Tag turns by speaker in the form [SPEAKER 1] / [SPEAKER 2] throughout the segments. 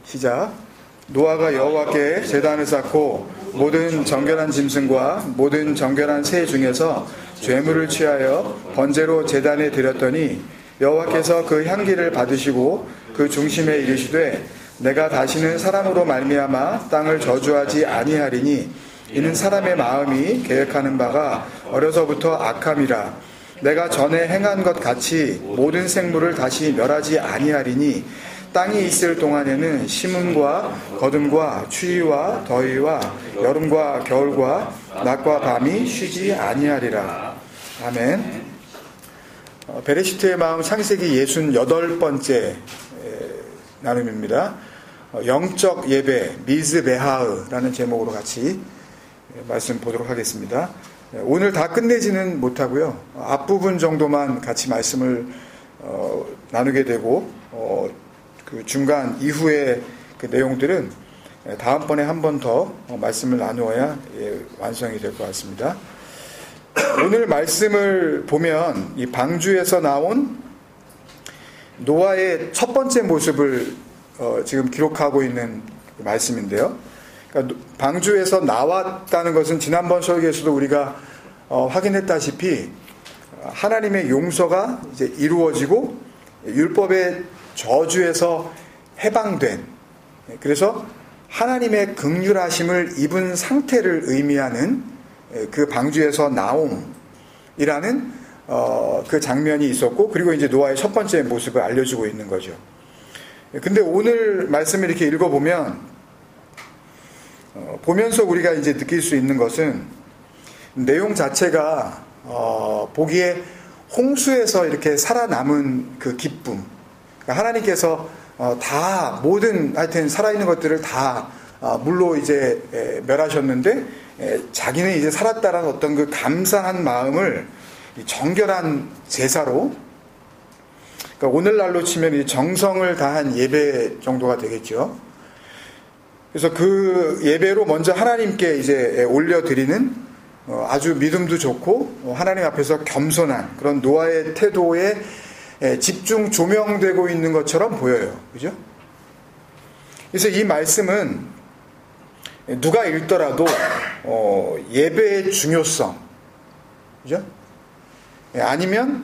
[SPEAKER 1] 시작. 노아가 여호와께 제단을 쌓고 모든 정결한 짐승과 모든 정결한 새 중에서 죄물을 취하여 번제로 제단에 드렸더니 여호와께서 그 향기를 받으시고 그 중심에 이르시되 내가 다시는 사람으로 말미암아 땅을 저주하지 아니하리니 이는 사람의 마음이 계획하는 바가 어려서부터 악함이라. 내가 전에 행한 것 같이 모든 생물을 다시 멸하지 아니하리니 땅이 있을 동안에는 심음과 거둠과 추위와 더위와 여름과 겨울과 낮과 밤이 쉬지 아니하리라. 아멘. 베레시트의 마음 창세기 68번째 나눔입니다. 영적 예배 미즈베하흐라는 제목으로 같이 말씀 보도록 하겠습니다. 오늘 다 끝내지는 못하고요. 앞부분 정도만 같이 말씀을 나누게 되고 그 중간 이후의 그 내용들은 다음번에 한 번 더 말씀을 나누어야 완성이 될 것 같습니다. 오늘 말씀을 보면 이 방주에서 나온 노아의 첫 번째 모습을 지금 기록하고 있는 말씀인데요. 그러니까 방주에서 나왔다는 것은 지난번 설교에서도 우리가 확인했다시피 하나님의 용서가 이제 이루어지고 율법의 저주에서 해방된, 그래서 하나님의 긍휼하심을 입은 상태를 의미하는 그 방주에서 나옴이라는 그 장면이 있었고, 그리고 이제 노아의 첫 번째 모습을 알려주고 있는 거죠. 근데 오늘 말씀을 이렇게 읽어보면 보면서 우리가 이제 느낄 수 있는 것은 내용 자체가 보기에 홍수에서 이렇게 살아남은 그 기쁨, 그러니까 하나님께서 다 모든 하여튼 살아있는 것들을 다 물로 이제 멸하셨는데 자기는 이제 살았다라는 어떤 그 감사한 마음을 정결한 제사로, 그러니까 오늘날로 치면 이 정성을 다한 예배 정도가 되겠죠. 그래서 그 예배로 먼저 하나님께 이제 올려드리는 아주 믿음도 좋고 하나님 앞에서 겸손한 그런 노아의 태도에 집중 조명되고 있는 것처럼 보여요. 그죠? 그래서 이 말씀은 누가 읽더라도 예배의 중요성, 그죠? 아니면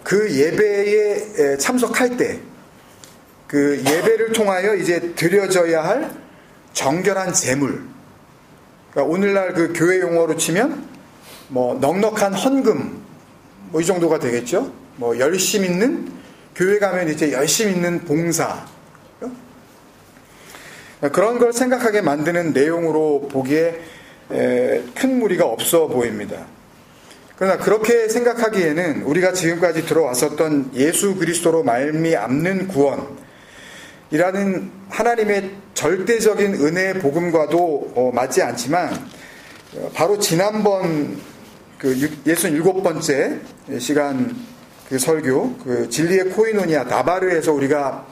[SPEAKER 1] 그 예배에 참석할 때 그 예배를 통하여 이제 드려져야 할 정결한 제물, 그러니까 오늘날 그 교회 용어로 치면 뭐 넉넉한 헌금 뭐 이 정도가 되겠죠. 뭐 열심 있는, 교회 가면 이제 열심 있는 봉사, 그런 걸 생각하게 만드는 내용으로 보기에 큰 무리가 없어 보입니다. 그러나 그렇게 생각하기에는 우리가 지금까지 들어왔었던 예수 그리스도로 말미암는 구원이라는 하나님의 절대적인 은혜의 복음과도 맞지 않지만, 바로 지난번 그 67번째 시간 그 설교, 그 진리의 코이노니아 다바르에서 우리가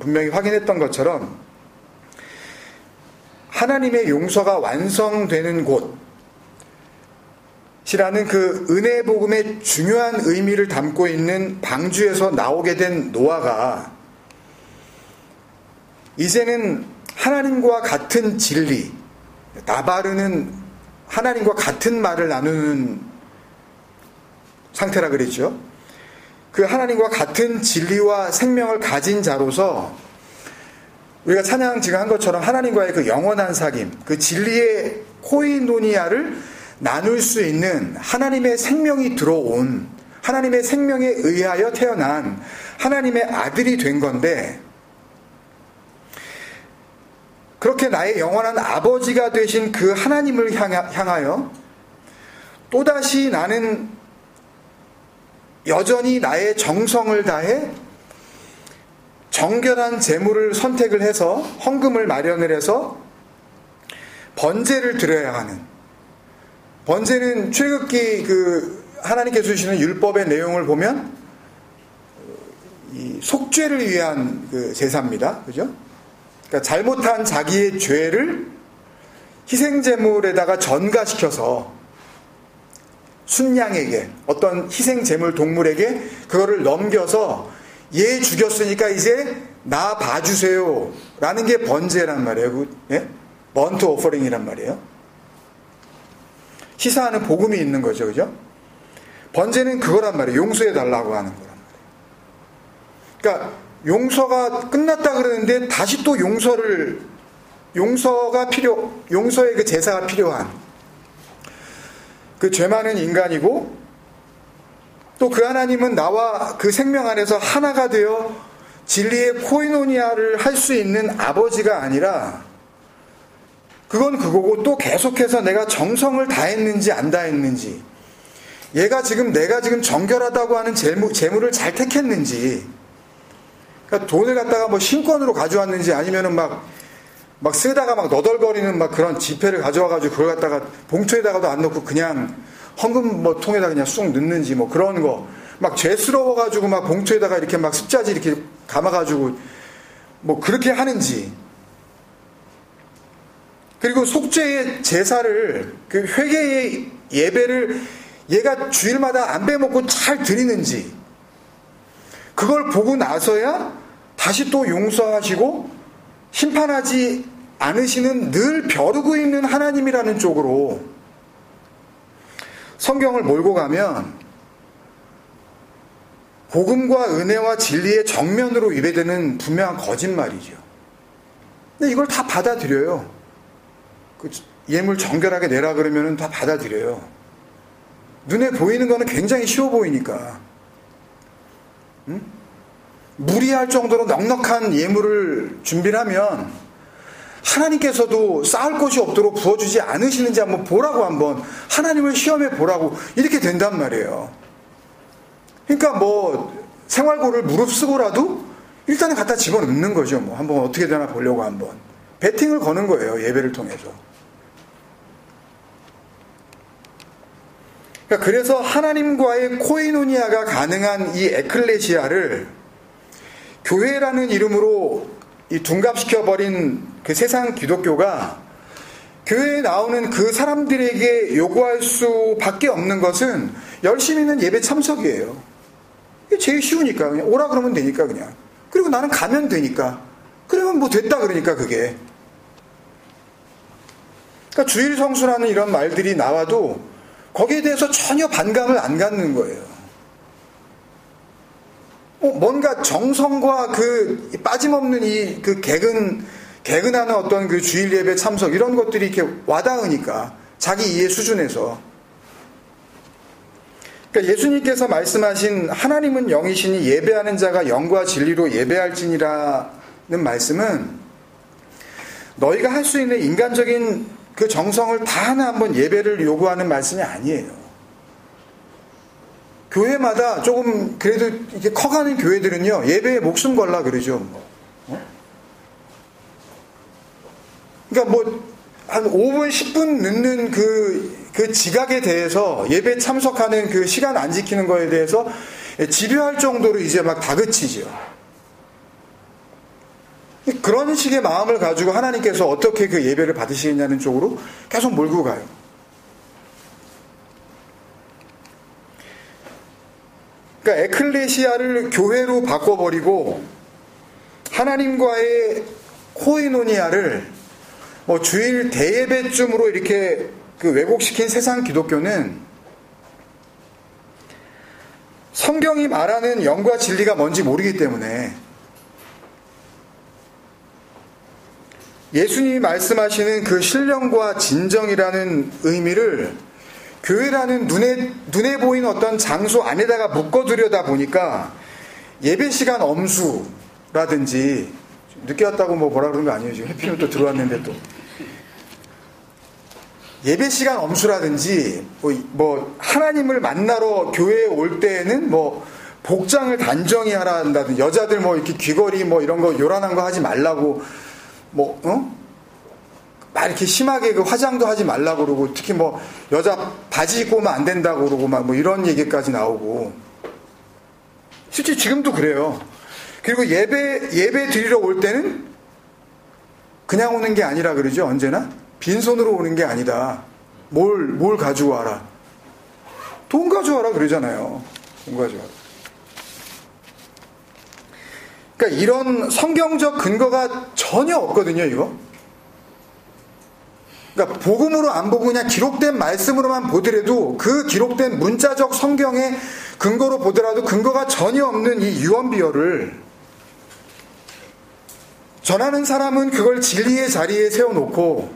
[SPEAKER 1] 분명히 확인했던 것처럼 하나님의 용서가 완성되는 곳이라는 그 은혜의 복음의 중요한 의미를 담고 있는 방주에서 나오게 된 노아가 이제는 하나님과 같은 진리, 다바르는 하나님과 같은 말을 나누는 상태라 그랬죠. 그 하나님과 같은 진리와 생명을 가진 자로서 우리가 찬양 지금 한 것처럼 하나님과의 그 영원한 사귐, 그 진리의 코이노니아를 나눌 수 있는 하나님의 생명이 들어온, 하나님의 생명에 의하여 태어난 하나님의 아들이 된 건데, 그렇게 나의 영원한 아버지가 되신 그 하나님을 향하여 또다시 나는 여전히 나의 정성을 다해 정결한 제물을 선택을 해서 헌금을 마련을 해서 번제를 드려야 하는, 번제는 출애굽기 그 하나님께서 주시는 율법의 내용을 보면 이 속죄를 위한 그 제사입니다. 그죠? 그러니까 잘못한 자기의 죄를 희생제물에다가 전가시켜서 순양에게, 어떤 희생제물 동물에게 그거를 넘겨서 얘 죽였으니까 이제 나 봐주세요 라는 게 번제란 말이에요. 예? 번트 오퍼링이란 말이에요. 희사하는 복음이 있는 거죠. 그죠? 번제는 그거란 말이에요. 용서해 달라고 하는 거란 말이에요. 그러니까 용서가 끝났다 그러는데 다시 또 용서의 그 제사가 필요한 그 죄 많은 인간이고, 또 그 하나님은 나와 그 생명 안에서 하나가 되어 진리의 코이노니아를 할 수 있는 아버지가 아니라, 그건 그거고, 또 계속해서 내가 정성을 다했는지 안 다했는지, 내가 지금 정결하다고 하는 재물을 잘 택했는지, 그러니까 돈을 갖다가 뭐 신권으로 가져왔는지, 아니면은 막 쓰다가 막 너덜거리는 막 그런 지폐를 가져와가지고 그걸 갖다가 봉투에다가도 안 넣고 그냥 헌금 뭐 통에다 그냥 쑥 넣는지, 뭐 그런 거 막 죄스러워가지고 막 봉투에다가 이렇게 막 습자지 이렇게 감아가지고 뭐 그렇게 하는지, 그리고 속죄의 제사를, 그 회개의 예배를 얘가 주일마다 안 빼먹고 잘 드리는지, 그걸 보고 나서야 다시 또 용서하시고 심판하지 않으시는 늘 벼르고 있는 하나님이라는 쪽으로 성경을 몰고 가면 복음과 은혜와 진리의 정면으로 위배되는 분명한 거짓말이죠. 근데 이걸 다 받아들여요. 그 예물 정결하게 내라 그러면 다 받아들여요. 눈에 보이는 거는 굉장히 쉬워 보이니까. 응? 무리할 정도로 넉넉한 예물을 준비를 하면 하나님께서도 쌓을 것이 없도록 부어주지 않으시는지 한번 보라고, 한번 하나님을 시험해 보라고, 이렇게 된단 말이에요. 그러니까 뭐 생활고를 무릅쓰고라도 일단은 갖다 집어넣는 거죠. 뭐 한번 어떻게 되나 보려고 한번 배팅을 거는 거예요. 예배를 통해서. 그러니까 그래서 하나님과의 코이노니아가 가능한 이 에클레시아를 교회라는 이름으로 이 둔갑시켜버린 그 세상 기독교가 교회에 나오는 그 사람들에게 요구할 수밖에 없는 것은 열심히 있는 예배 참석이에요. 이게 제일 쉬우니까 그냥 오라 그러면 되니까 그냥. 그리고 나는 가면 되니까. 그러면 뭐 됐다 그러니까 그게. 그러니까 주일 성수라는 이런 말들이 나와도 거기에 대해서 전혀 반감을 안 갖는 거예요. 뭔가 정성과 그 빠짐없는 이 그 개근하는 어떤 그 주일 예배 참석 이런 것들이 이렇게 와닿으니까 자기 이해 수준에서. 그러니까 예수님께서 말씀하신 하나님은 영이시니 예배하는 자가 영과 진리로 예배할지니라는 말씀은 너희가 할 수 있는 인간적인 그 정성을 다 하나 한번 예배를 요구하는 말씀이 아니에요. 교회마다 조금 그래도 이렇게 커가는 교회들은요, 예배에 목숨 걸라 그러죠. 그러니까 뭐 한 5분 10분 늦는 그 지각에 대해서, 예배 참석하는 그 시간 안 지키는 거에 대해서 집요할 정도로 이제 막 다그치죠. 그런 식의 마음을 가지고 하나님께서 어떻게 그 예배를 받으시겠냐는 쪽으로 계속 몰고 가요. 그러니까 에클레시아를 교회로 바꿔버리고 하나님과의 코이노니아를 뭐 주일 대예배쯤으로 이렇게 그 왜곡시킨 세상 기독교는 성경이 말하는 영과 진리가 뭔지 모르기 때문에, 예수님이 말씀하시는 그 신령과 진정이라는 의미를 교회라는 눈에 보이는 어떤 장소 안에다가 묶어두려다 보니까 예배 시간 엄수라든지, 늦게 왔다고 뭐라 그런 거 아니에요. 지금 해피는 또 들어왔는데 또. 예배 시간 엄수라든지, 뭐 하나님을 만나러 교회에 올 때에는 뭐 복장을 단정히 하라 한다든지, 여자들 뭐 이렇게 귀걸이 뭐 이런 거 요란한 거 하지 말라고, 막 이렇게 심하게 그 화장도 하지 말라고 그러고, 특히 뭐 여자 바지 입고 오면 안 된다고 그러고 막 뭐 이런 얘기까지 나오고. 실제 지금도 그래요. 그리고 예배 드리러 올 때는 그냥 오는 게 아니라 그러죠. 언제나 빈손으로 오는 게 아니다. 뭘 가지고 와라. 돈 가져와라 그러잖아요. 돈 가져와라. 그러니까 이런 성경적 근거가 전혀 없거든요, 이거. 그러니까 복음으로 안 보고 그냥 기록된 말씀으로만 보더라도 그 기록된 문자적 성경의 근거로 보더라도 근거가 전혀 없는 이 유언비어를 전하는 사람은 그걸 진리의 자리에 세워놓고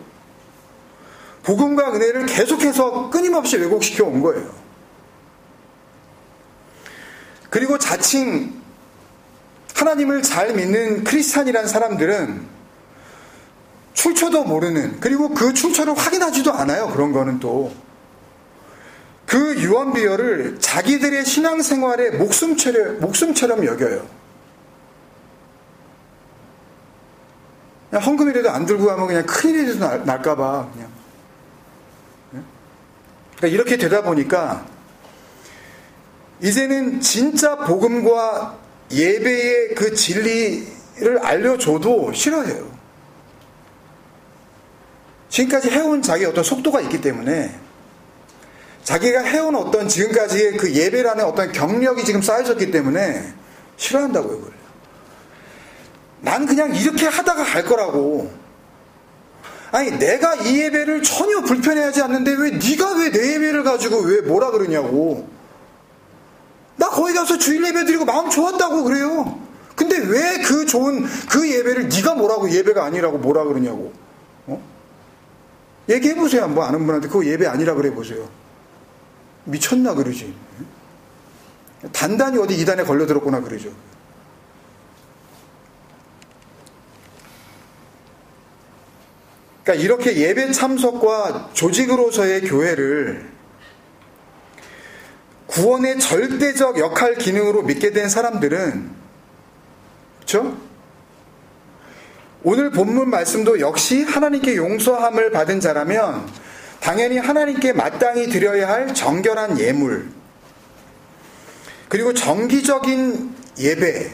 [SPEAKER 1] 복음과 은혜를 계속해서 끊임없이 왜곡시켜 온 거예요. 그리고 자칭 하나님을 잘 믿는 크리스찬이란 사람들은 출처도 모르는, 그리고 그 출처를 확인하지도 않아요. 그런 거는 또 그 유언비어를 자기들의 신앙생활의 목숨처럼 여겨요. 그냥 헌금이라도 안 들고 가면 그냥 큰일이라도 날까봐 그냥. 그러니까 이렇게 되다 보니까 이제는 진짜 복음과 예배의 그 진리를 알려줘도 싫어해요. 지금까지 해온 자기의 어떤 속도가 있기 때문에, 자기가 해온 어떤 지금까지의 그 예배라는 어떤 경력이 지금 쌓여졌기 때문에 싫어한다고요, 그걸. 난 그냥 이렇게 하다가 갈 거라고. 아니, 내가 이 예배를 전혀 불편해하지 않는데 왜 네가 왜 내 예배를 가지고 왜 뭐라 그러냐고. 나 거기 가서 주일 예배 드리고 마음 좋았다고 그래요. 근데 왜 그 좋은 그 예배를 네가 뭐라고 예배가 아니라고 뭐라 그러냐고. 얘기해보세요. 한번 아는 분한테 그거 예배 아니라 그래보세요. 미쳤나 그러지. 단단히 어디 이단에 걸려들었구나 그러죠. 그러니까 이렇게 예배 참석과 조직으로서의 교회를 구원의 절대적 역할 기능으로 믿게 된 사람들은, 그렇죠? 오늘 본문 말씀도 역시 하나님께 용서함을 받은 자라면 당연히 하나님께 마땅히 드려야 할 정결한 예물, 그리고 정기적인 예배에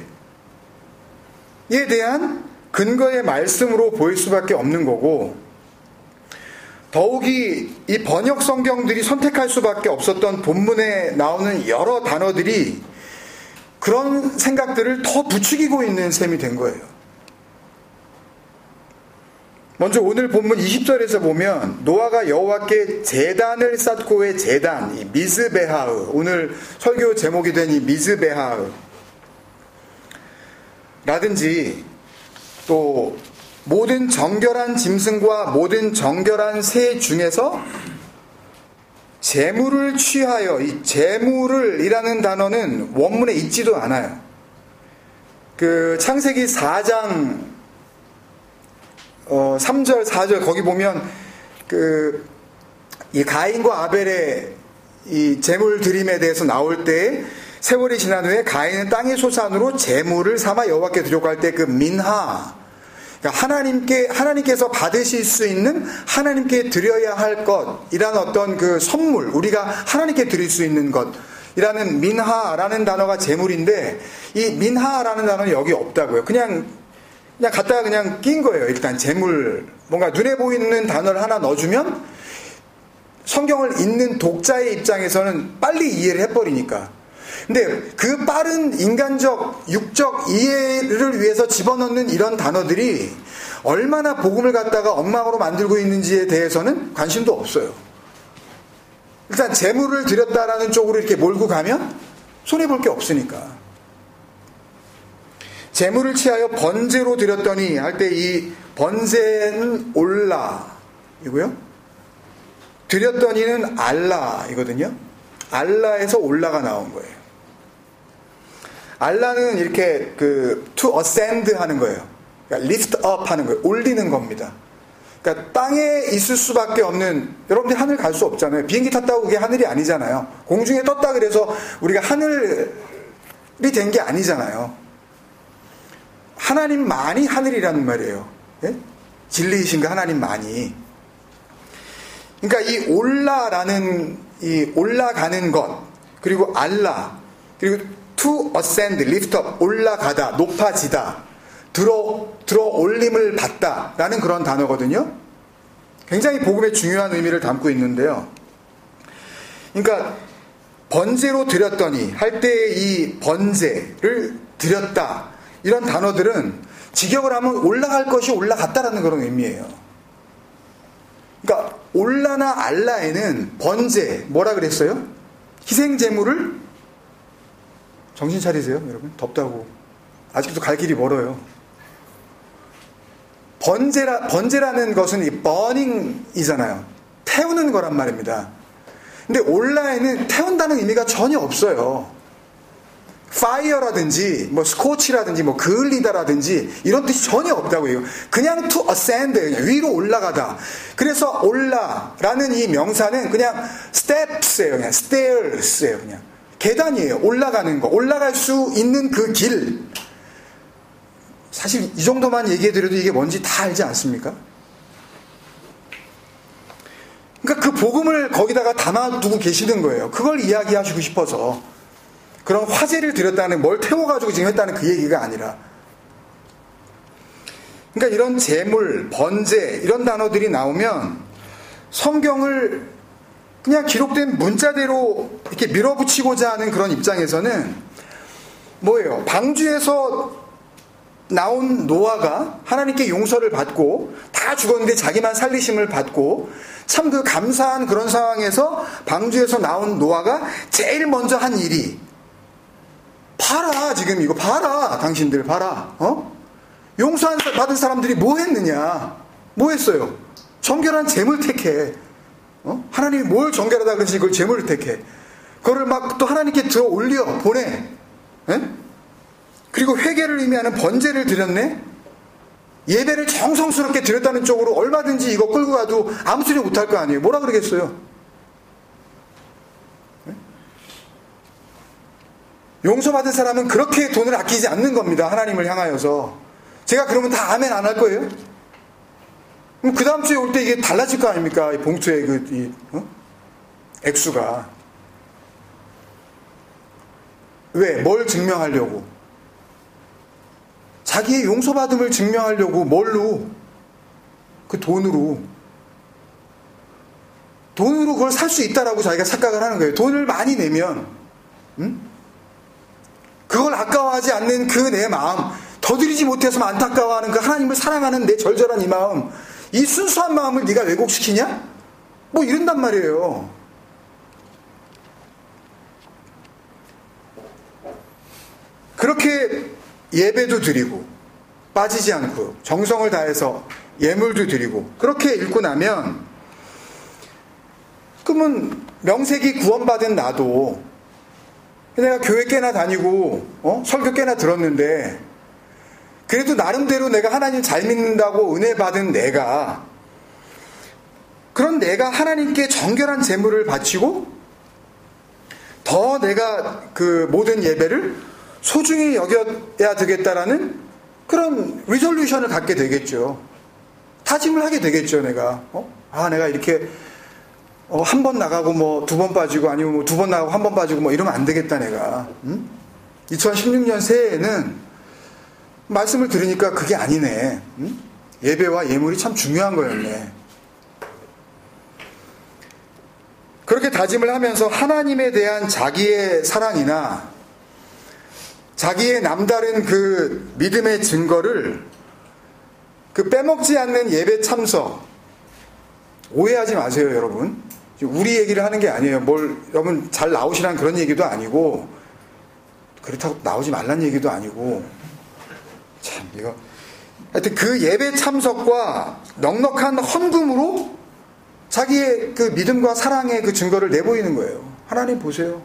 [SPEAKER 1] 대한 근거의 말씀으로 보일 수밖에 없는 거고, 더욱이 이 번역 성경들이 선택할 수밖에 없었던 본문에 나오는 여러 단어들이 그런 생각들을 더 부추기고 있는 셈이 된 거예요. 먼저 오늘 본문 20절에서 보면 노아가 여호와께 제단을 쌓고의 제단, 이 미즈베하흐, 오늘 설교 제목이 된 이 미즈베하흐 라든지, 또 모든 정결한 짐승과 모든 정결한 새 중에서 제물을 취하여, 이 제물을 이라는 단어는 원문에 있지도 않아요. 그 창세기 4장 3절 4절 거기 보면 이 가인과 아벨의 이 제물 드림에 대해서 나올 때, 세월이 지난 후에 가인은 땅의 소산으로 제물을 삼아 여호와께 드리려고 할 때 그 민하, 그러니까 하나님께서 받으실 수 있는, 하나님께 드려야 할 것이라는 어떤 그 선물, 우리가 하나님께 드릴 수 있는 것이라는 민하라는 단어가 제물인데, 이 민하라는 단어는 여기 없다고요. 그냥 갖다가 그냥 낀 거예요. 일단 제물, 뭔가 눈에 보이는 단어를 하나 넣어주면 성경을 읽는 독자의 입장에서는 빨리 이해를 해버리니까. 근데 그 빠른 인간적, 육적 이해를 위해서 집어넣는 이런 단어들이 얼마나 복음을 갖다가 엉망으로 만들고 있는지에 대해서는 관심도 없어요. 일단 제물을 드렸다라는 쪽으로 이렇게 몰고 가면 손해볼 게 없으니까. 제물을 취하여 번제로 드렸더니 할 때 이 번제는 올라이고요. 드렸더니는 알라이거든요. 알라에서 올라가 나온 거예요. 알라는 이렇게 to ascend 하는 거예요. 그러니까 lift up 하는 거예요. 올리는 겁니다. 그러니까 땅에 있을 수밖에 없는, 여러분들이 하늘 갈 수 없잖아요. 비행기 탔다고 그게 하늘이 아니잖아요. 공중에 떴다 그래서 우리가 하늘이 된 게 아니잖아요. 하나님만이 하늘이라는 말이에요. 예? 진리이신 그 하나님만이. 그러니까 이 올라라는, 이 올라가는 것, 그리고 알라, 그리고 to ascend, lift up, 올라가다, 높아지다, 들어 올림을 받다 라는 그런 단어거든요. 굉장히 복음의 중요한 의미를 담고 있는데요. 그러니까 번제로 드렸더니 할 때 이 번제를 드렸다, 이런 단어들은 직역을 하면 올라갈 것이 올라갔다라는 그런 의미예요. 그러니까 올라나 알라에는 번제, 뭐라 그랬어요? 희생 제물을 정신 차리세요, 여러분. 덥다고. 아직도 갈 길이 멀어요. 번제라는 것은 이 burning이잖아요. 태우는 거란 말입니다. 근데 올라에는 태운다는 의미가 전혀 없어요. fire라든지 뭐 scorch라든지 뭐 그을리다라든지 이런 뜻이 전혀 없다고 해요. 그냥 to ascend, 그냥 위로 올라가다. 그래서 올라라는 이 명사는 그냥 steps예요. 그냥 stairs예요. 그냥 계단이에요. 올라가는 거. 올라갈 수 있는 그 길. 사실 이 정도만 얘기해드려도 이게 뭔지 다 알지 않습니까? 그러니까 그 복음을 거기다가 담아두고 계시는 거예요. 그걸 이야기하시고 싶어서. 그런 화제를 드렸다는, 뭘 태워가지고 지금 했다는 그 얘기가 아니라. 그러니까 이런 제물, 번제, 이런 단어들이 나오면 성경을 그냥 기록된 문자대로 이렇게 밀어붙이고자 하는 그런 입장에서는 뭐예요? 방주에서 나온 노아가 하나님께 용서를 받고 다 죽었는데 자기만 살리심을 받고 참 그 감사한 그런 상황에서 방주에서 나온 노아가 제일 먼저 한 일이 봐라, 지금 이거 봐라, 당신들 봐라. 용서 받은 사람들이 뭐 했느냐? 뭐 했어요? 정결한 재물 택해. 하나님이 뭘 정결하다 그러시 그걸 재물을 택해. 그거를 막 또 하나님께 들어 올려 보내. 에? 그리고 회개를 의미하는 번제를 드렸네. 예배를 정성스럽게 드렸다는 쪽으로 얼마든지 이거 끌고 가도 아무 소리 못할 거 아니에요. 뭐라 그러겠어요? 용서받은 사람은 그렇게 돈을 아끼지 않는 겁니다. 하나님을 향하여서. 제가 그러면 다 아멘 안 할 거예요? 그럼 그 다음 주에 올 때 이게 달라질 거 아닙니까? 이 봉투의 액수가. 왜? 뭘 증명하려고? 자기의 용서받음을 증명하려고. 뭘로? 그 돈으로. 돈으로 그걸 살 수 있다라고 자기가 착각을 하는 거예요. 돈을 많이 내면, 그걸 아까워하지 않는 그 내 마음, 더 드리지 못해서 안타까워하는 그 하나님을 사랑하는 내 절절한 이 마음, 이 순수한 마음을 네가 왜곡시키냐? 뭐 이런단 말이에요. 그렇게 예배도 드리고 빠지지 않고 정성을 다해서 예물도 드리고 그렇게 읽고 나면, 그러면 명색이 구원받은 나도 내가 교회 꽤나 다니고 설교 꽤나 들었는데 그래도 나름대로 내가 하나님 잘 믿는다고 은혜 받은 내가, 그런 내가 하나님께 정결한 제물을 바치고 더 내가 그 모든 예배를 소중히 여겨야 되겠다라는 그런 리졸루션을 갖게 되겠죠. 다짐을 하게 되겠죠. 내가 내가 이렇게 한 번 나가고 뭐 두 번 빠지고 아니면 뭐 두 번 나가고 한 번 빠지고 뭐 이러면 안 되겠다 내가. 2016년 새해에는 말씀을 들으니까 그게 아니네. 예배와 예물이 참 중요한 거였네. 그렇게 다짐을 하면서 하나님에 대한 자기의 사랑이나 자기의 남다른 그 믿음의 증거를 그 빼먹지 않는 예배 참석, 오해하지 마세요, 여러분. 우리 얘기를 하는 게 아니에요. 여러분 잘 나오시란 그런 얘기도 아니고, 그렇다고 나오지 말란 얘기도 아니고, 참, 이거. 하여튼 그 예배 참석과 넉넉한 헌금으로 자기의 그 믿음과 사랑의 그 증거를 내보이는 거예요. 하나님 보세요.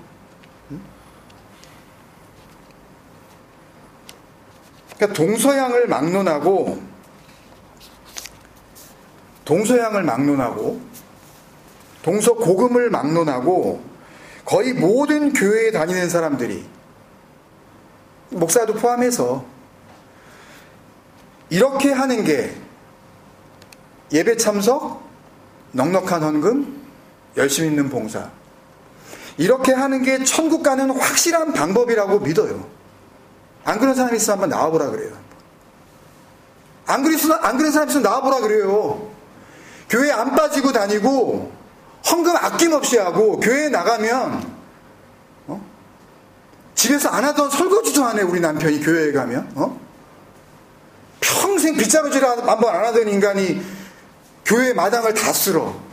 [SPEAKER 1] 그러니까 동서양을 막론하고 동서고금을 막론하고 거의 모든 교회에 다니는 사람들이, 목사도 포함해서 이렇게 하는 게 예배 참석, 넉넉한 헌금, 열심 있는 봉사, 이렇게 하는 게 천국 가는 확실한 방법이라고 믿어요. 안 그런 사람이 있으면 한번 나와보라 그래요. 안 그런 사람이 있으면 나와보라 그래요. 교회 안 빠지고 다니고 헌금 아낌없이 하고 교회에 나가면 집에서 안 하던 설거지도 안 해. 우리 남편이 교회에 가면 평생 빗자루질 한번 안 하던 인간이 교회 마당을 다 쓸어.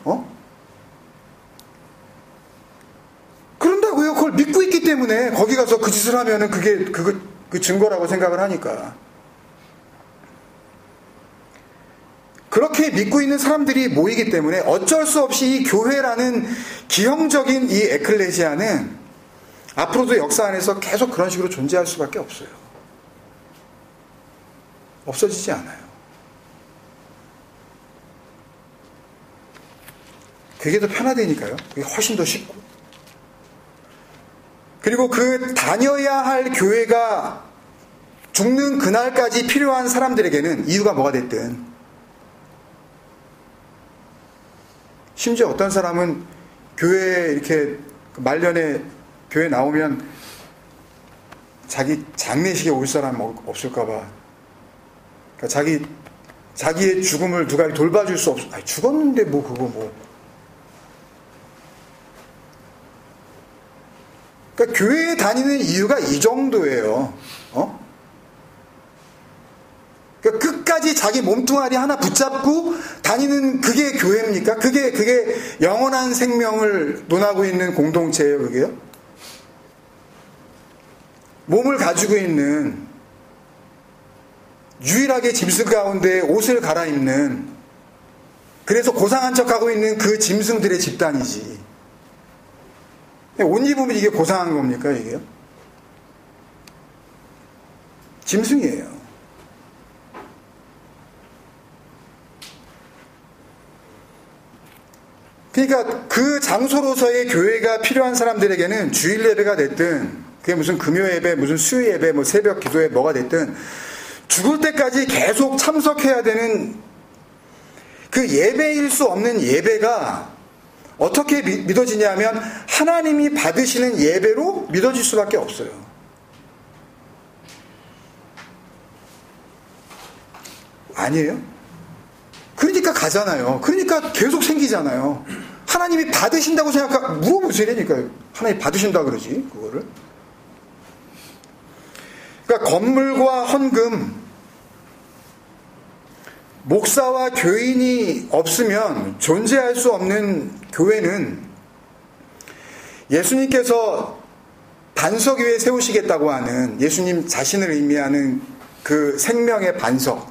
[SPEAKER 1] 그런다고요. 그걸 믿고 있기 때문에 거기 가서 그 짓을 하면은 그게 그 증거라고 생각을 하니까. 그렇게 믿고 있는 사람들이 모이기 때문에 어쩔 수 없이 이 교회라는 기형적인 이 에클레시아는 앞으로도 역사 안에서 계속 그런 식으로 존재할 수밖에 없어요. 없어지지 않아요. 그게 더 편하다니까요. 그게 훨씬 더 쉽고. 그리고 그 다녀야 할 교회가 죽는 그날까지 필요한 사람들에게는 이유가 뭐가 됐든, 심지어 어떤 사람은 교회에 이렇게 말년에 교회 나오면 자기 장례식에 올 사람 없을까봐, 그러니까 자기의 죽음을 누가 돌봐줄 수 없어. 아니, 죽었는데 뭐 그거 뭐. 그러니까 교회에 다니는 이유가 이 정도예요. 그러니까 끝까지 자기 몸뚱아리 하나 붙잡고 다니는 그게 교회입니까? 그게 영원한 생명을 논하고 있는 공동체예요, 그게요? 몸을 가지고 있는, 유일하게 짐승 가운데 옷을 갈아입는, 그래서 고상한 척하고 있는 그 짐승들의 집단이지. 옷 입으면 이게 고상한 겁니까, 이게요? 짐승이에요. 그러니까 그 장소로서의 교회가 필요한 사람들에게는 주일 예배가 됐든, 그게 무슨 금요 예배, 무슨 수요 예배, 뭐 새벽 기도회 뭐가 됐든, 죽을 때까지 계속 참석해야 되는 그 예배일 수 없는 예배가 어떻게 믿어지냐면 하나님이 받으시는 예배로 믿어질 수밖에 없어요. 아니에요? 그러니까 가잖아요. 그러니까 계속 생기잖아요. 하나님이 받으신다고 물어보시라니까요. 하나님이 받으신다 그러지, 그거를. 그러니까 건물과 헌금, 목사와 교인이 없으면 존재할 수 없는 교회는 예수님께서 반석 위에 세우시겠다고 하는, 예수님 자신을 의미하는 그 생명의 반석,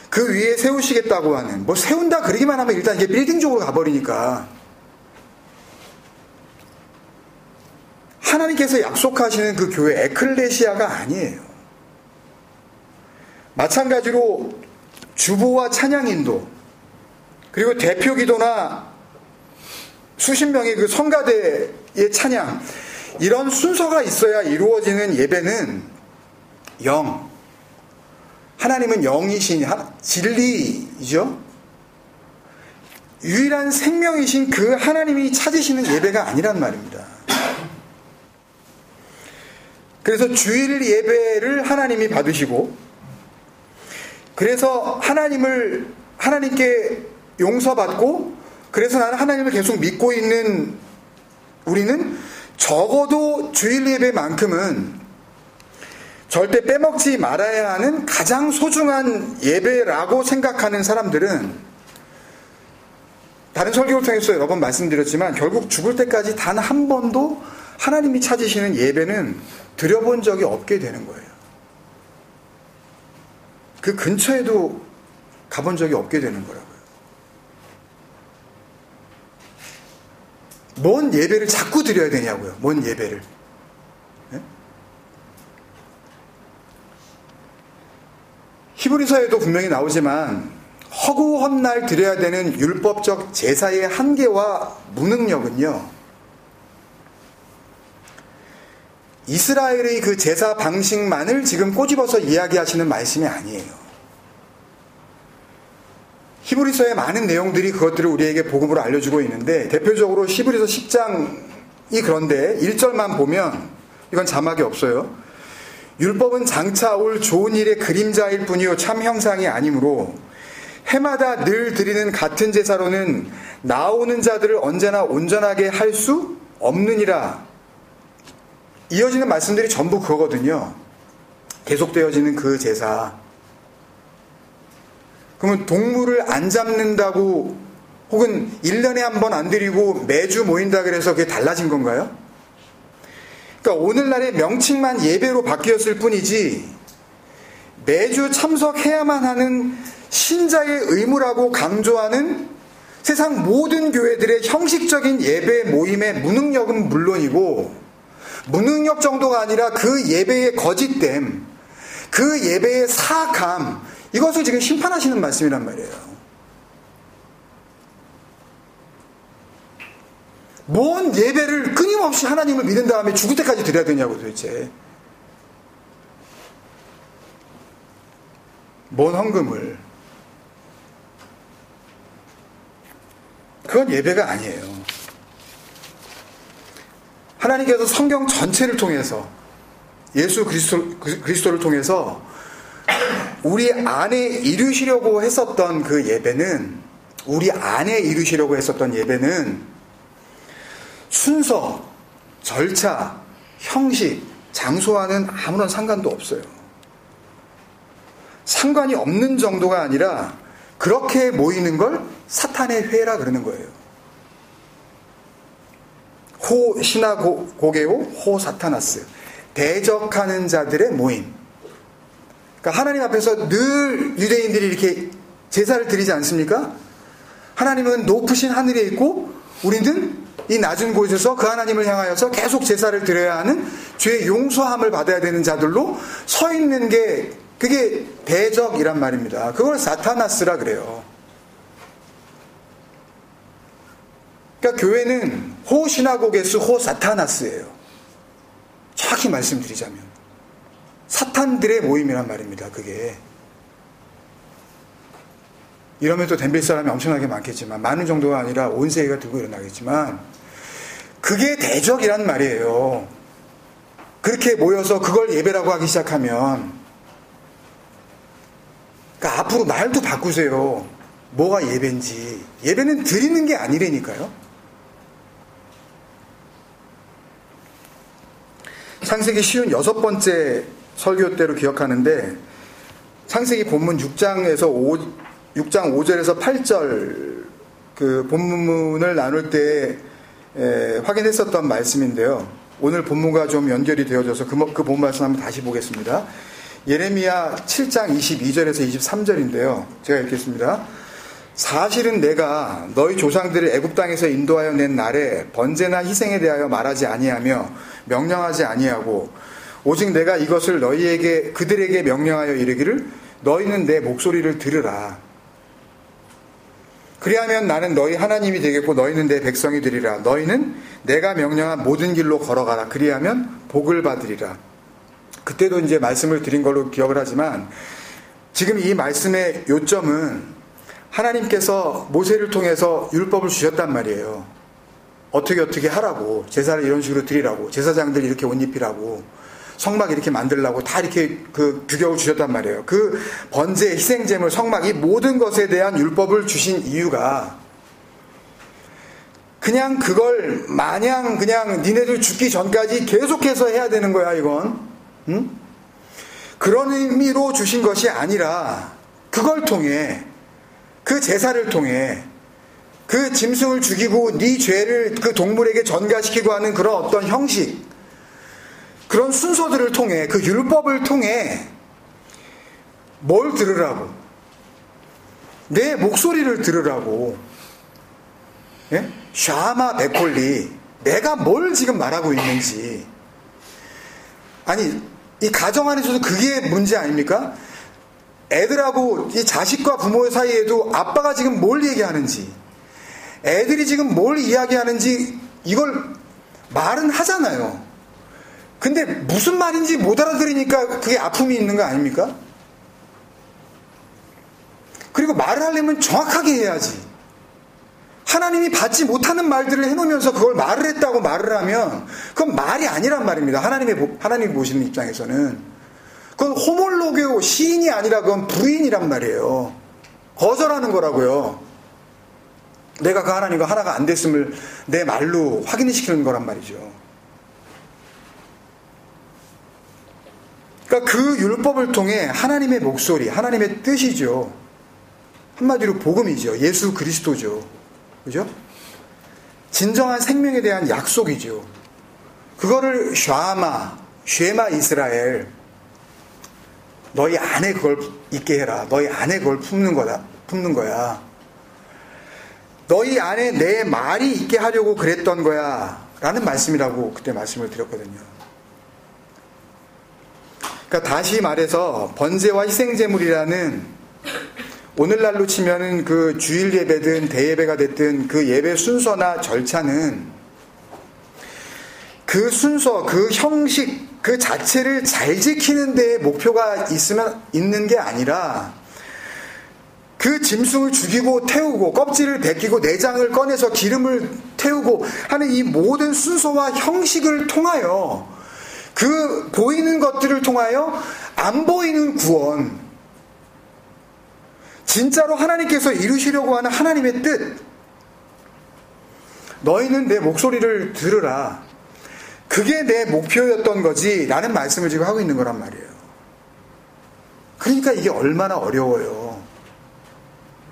[SPEAKER 1] 그 위에 세우시겠다고 하는, 뭐 세운다 그러기만 하면 일단 이게 빌딩적으로 가버리니까, 하나님께서 약속하시는 그 교회 에클레시아가 아니에요. 마찬가지로 주보와 찬양인도, 그리고 대표 기도나 수십 명의 그 성가대의 찬양, 이런 순서가 있어야 이루어지는 예배는 영, 하나님은 영이신 진리이죠. 유일한 생명이신 그 하나님이 찾으시는 예배가 아니란 말입니다. 그래서 주일 예배를 하나님이 받으시고, 그래서 하나님께 용서받고, 그래서 나는 하나님을 계속 믿고 있는 우리는 적어도 주일 예배만큼은 절대 빼먹지 말아야 하는 가장 소중한 예배라고 생각하는 사람들은, 다른 설교를 통해서 여러 번 말씀드렸지만 결국 죽을 때까지 단 한 번도 하나님이 찾으시는 예배는 드려본 적이 없게 되는 거예요. 그 근처에도 가본 적이 없게 되는 거라고요. 뭔 예배를 자꾸 드려야 되냐고요. 뭔 예배를. 네? 히브리서에도 분명히 나오지만 허구한 날 드려야 되는 율법적 제사의 한계와 무능력은요, 이스라엘의 그 제사 방식만을 지금 꼬집어서 이야기하시는 말씀이 아니에요. 히브리서의 많은 내용들이 그것들을 우리에게 복음으로 알려주고 있는데, 대표적으로 히브리서 10장이 그런데 1절만 보면, 이건 자막이 없어요. 율법은 장차 올 좋은 일의 그림자일 뿐이요 참 형상이 아니므로 해마다 늘 드리는 같은 제사로는 나오는 자들을 언제나 온전하게 할 수 없느니라. 이어지는 말씀들이 전부 그거거든요. 계속되어지는 그 제사. 그러면 동물을 안 잡는다고 혹은 1년에 한 번 안 드리고 매주 모인다 그래서 그게 달라진 건가요? 그러니까 오늘날의 명칭만 예배로 바뀌었을 뿐이지 매주 참석해야만 하는 신자의 의무라고 강조하는 세상 모든 교회들의 형식적인 예배 모임의 무능력은 물론이고 무능력 정도가 아니라 그 예배의 거짓됨, 그 예배의 사악함, 이것을 지금 심판하시는 말씀이란 말이에요. 뭔 예배를 끊임없이 하나님을 믿은 다음에 죽을 때까지 드려야 되냐고 도대체. 뭔 헌금을. 그건 예배가 아니에요. 하나님께서 성경 전체를 통해서 예수 그리스도를 통해서 우리 안에 이루시려고 했었던 그 예배는 우리 안에 이루시려고 했었던 예배는 순서, 절차, 형식, 장소와는 아무런 상관도 없어요. 상관이 없는 정도가 아니라 그렇게 모이는 걸 사탄의 회라 그러는 거예요. 호 시나고게오 호 사타나스. 대적하는 자들의 모임. 그러니까 하나님 앞에서 늘 유대인들이 이렇게 제사를 드리지 않습니까? 하나님은 높으신 하늘에 있고 우리는 이 낮은 곳에서 그 하나님을 향하여서 계속 제사를 드려야 하는 죄의 용서함을 받아야 되는 자들로 서 있는 게 그게 대적이란 말입니다. 그걸 사타나스라 그래요. 그러니까 교회는 호 시나고게스 호 사타나스예요. 정확히 말씀드리자면 사탄들의 모임이란 말입니다. 그게 이러면 또 덤빌 사람이 엄청나게 많겠지만 많은 정도가 아니라 온 세계가 들고 일어나겠지만 그게 대적이란 말이에요. 그렇게 모여서 그걸 예배라고 하기 시작하면 그러니까 앞으로 말도 바꾸세요. 뭐가 예배인지. 예배는 드리는 게 아니라니까요. 창세기 쉬운 6번째 설교 때로 기억하는데 창세기 본문 6장 5절에서 8절 그 본문을 나눌 때 확인했었던 말씀인데요. 오늘 본문과 좀 연결이 되어져서 그 본 말씀 한번 다시 보겠습니다. 예레미야 7장 22절에서 23절인데요. 제가 읽겠습니다. 사실은 내가 너희 조상들을 애굽 땅에서 인도하여 낸 날에 번제나 희생에 대하여 말하지 아니하며 명령하지 아니하고 오직 내가 이것을 너희에게 그들에게 명령하여 이르기를 너희는 내 목소리를 들으라. 그리하면 나는 너희 하나님이 되겠고 너희는 내 백성이 되리라. 너희는 내가 명령한 모든 길로 걸어가라. 그리하면 복을 받으리라. 그때도 이제 말씀을 드린 걸로 기억을 하지만 지금 이 말씀의 요점은 하나님께서 모세를 통해서 율법을 주셨단 말이에요. 어떻게 하라고, 제사를 이런 식으로 드리라고, 제사장들 이렇게 옷 입히라고, 성막 이렇게 만들라고 다 이렇게 그 규격을 주셨단 말이에요. 그 번제, 희생제물, 성막 이 모든 것에 대한 율법을 주신 이유가 그냥 그걸 마냥 그냥 니네들 죽기 전까지 계속해서 해야 되는 거야 이건. 응? 그런 의미로 주신 것이 아니라 그걸 통해 그 제사를 통해 그 짐승을 죽이고 네 죄를 그 동물에게 전가시키고 하는 그런 어떤 형식, 그런 순서들을 통해 그 율법을 통해 뭘 들으라고, 내 목소리를 들으라고. 예? 샤마 베콜리, 내가 뭘 지금 말하고 있는지. 아니 이 가정 안에서도 그게 문제 아닙니까? 애들하고 이 자식과 부모 사이에도 아빠가 지금 뭘 얘기하는지, 애들이 지금 뭘 이야기하는지 이걸 말은 하잖아요. 근데 무슨 말인지 못 알아들으니까 그게 아픔이 있는 거 아닙니까? 그리고 말을 하려면 정확하게 해야지. 하나님이 받지 못하는 말들을 해놓으면서 그걸 말을 했다고 말을 하면 그건 말이 아니란 말입니다. 하나님이 보시는 입장에서는. 그건 호몰로게오, 시인이 아니라 그건 부인이란 말이에요. 거절하는 거라고요. 내가 그 하나님과 하나가 안 됐음을 내 말로 확인시키는 거란 말이죠. 그러니까 그 율법을 통해 하나님의 목소리, 하나님의 뜻이죠. 한마디로 복음이죠. 예수 그리스도죠. 그죠? 진정한 생명에 대한 약속이죠. 그거를 쉐마 이스라엘, 너희 안에 그걸 있게 해라. 너희 안에 그걸 품는 거야. 너희 안에 내 말이 있게 하려고 그랬던 거야. 라는 말씀이라고 그때 말씀을 드렸거든요. 그러니까 다시 말해서 번제와 희생제물이라는 오늘날로 치면은 그 주일 예배든 대예배가 됐든 그 예배 순서나 절차는 그 순서, 그 형식, 그 자체를 잘 지키는 데에 목표가 있는 게 아니라 그 짐승을 죽이고 태우고 껍질을 벗기고 내장을 꺼내서 기름을 태우고 하는 이 모든 순서와 형식을 통하여 그 보이는 것들을 통하여 안 보이는 구원, 진짜로 하나님께서 이루시려고 하는 하나님의 뜻, 너희는 내 목소리를 들으라, 그게 내 목표였던 거지 라는 말씀을 지금 하고 있는 거란 말이에요. 그러니까 이게 얼마나 어려워요.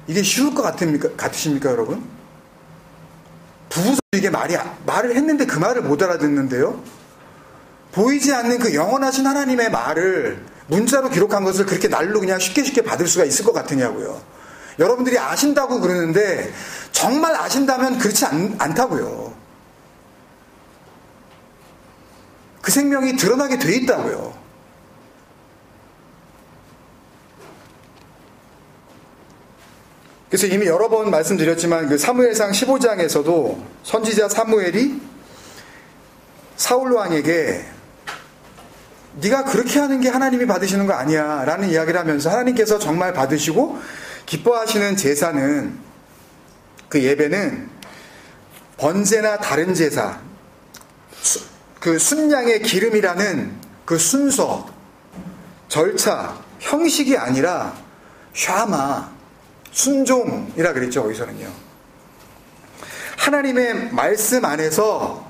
[SPEAKER 1] 이게 쉬울 것 같으십니까 여러분? 부부도 이게 말을 했는데 그 말을 못 알아듣는데요. 보이지 않는 그 영원하신 하나님의 말을 문자로 기록한 것을 그렇게 날로 그냥 쉽게 받을 수가 있을 것 같으냐고요. 여러분들이 아신다고 그러는데 정말 아신다면 그렇지 않다고요. 그 생명이 드러나게 돼 있다고요. 그래서 이미 여러 번 말씀드렸지만 그 사무엘상 15장에서도 선지자 사무엘이 사울 왕에게 네가 그렇게 하는 게 하나님이 받으시는 거 아니야 라는 이야기를 하면서 하나님께서 정말 받으시고 기뻐하시는 제사는, 그 예배는 번제나 다른 제사, 그 순양의 기름이라는 그 순서, 절차, 형식이 아니라 샤마, 순종이라 그랬죠. 거기서는요. 하나님의 말씀 안에서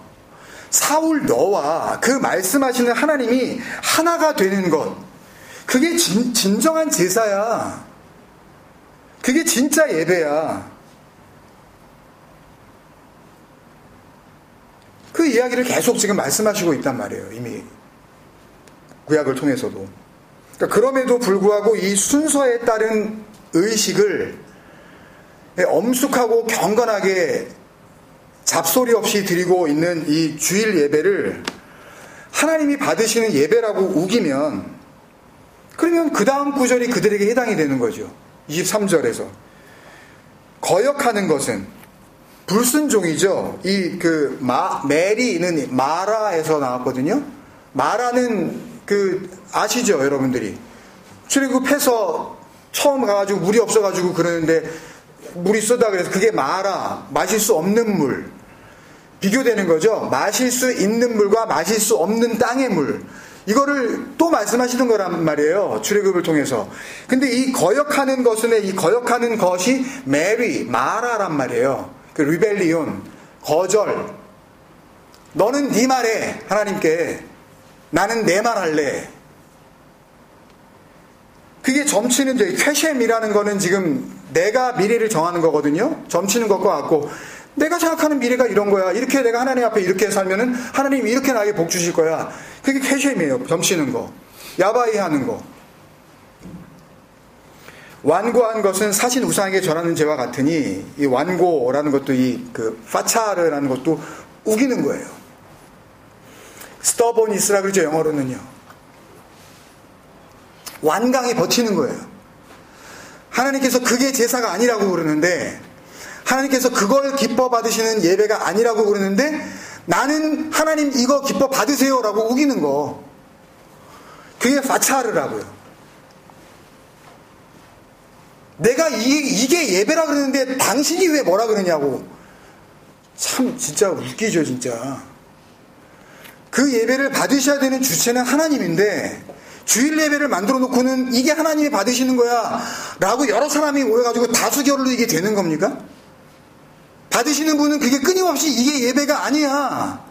[SPEAKER 1] 사울 너와 그 말씀하시는 하나님이 하나가 되는 것, 그게 진정한 제사야. 그게 진짜 예배야. 그 이야기를 계속 지금 말씀하시고 있단 말이에요. 이미 구약을 통해서도. 그러니까 그럼에도 불구하고 이 순서에 따른 의식을 엄숙하고 경건하게 잡소리 없이 드리고 있는 이 주일 예배를 하나님이 받으시는 예배라고 우기면, 그러면 그 다음 구절이 그들에게 해당이 되는 거죠. 23절에서 거역하는 것은 불순종이죠. 이 그 메리는 마라에서 나왔거든요. 마라는 그 아시죠 여러분들이? 출애굽해서 처음 가가지고 물이 없어가지고 그러는데 물이 쓰다 그래서 그게 마라, 마실 수 없는 물, 비교되는 거죠. 마실 수 있는 물과 마실 수 없는 땅의 물, 이거를 또 말씀하시는 거란 말이에요. 출애굽을 통해서. 근데 이 거역하는 것은, 이 거역하는 것이 메리, 마라란 말이에요. 그 리벨리온, 거절. 너는 네 말해 하나님께, 나는 내 말 할래. 그게 점치는 쾌셈이라는 거는 지금 내가 미래를 정하는 거거든요. 점치는 것과 같고, 내가 생각하는 미래가 이런 거야. 이렇게 내가 하나님 앞에 이렇게 살면은 하나님이 이렇게 나에게 복 주실 거야. 그게 쾌셈이에요. 점치는 거, 야바이 하는 거. 완고한 것은 사신 우상에게 절하는 죄와 같으니, 이 완고라는 것도 이 그 파차르라는 것도 우기는 거예요. 스터보니스라 그러죠 영어로는요. 완강히 버티는 거예요. 하나님께서 그게 제사가 아니라고 그러는데, 하나님께서 그걸 기뻐 받으시는 예배가 아니라고 그러는데, 나는 하나님 이거 기뻐 받으세요 라고 우기는 거, 그게 파차르라고요. 내가 이게 예배라 그러는데 당신이 왜 뭐라 그러냐고. 참 진짜 웃기죠 진짜. 그 예배를 받으셔야 되는 주체는 하나님인데, 주일 예배를 만들어 놓고는 이게 하나님이 받으시는 거야 라고 여러 사람이 모여가지고 다수결로 이게 되는 겁니까? 받으시는 분은 그게 끊임없이 이게 예배가 아니야,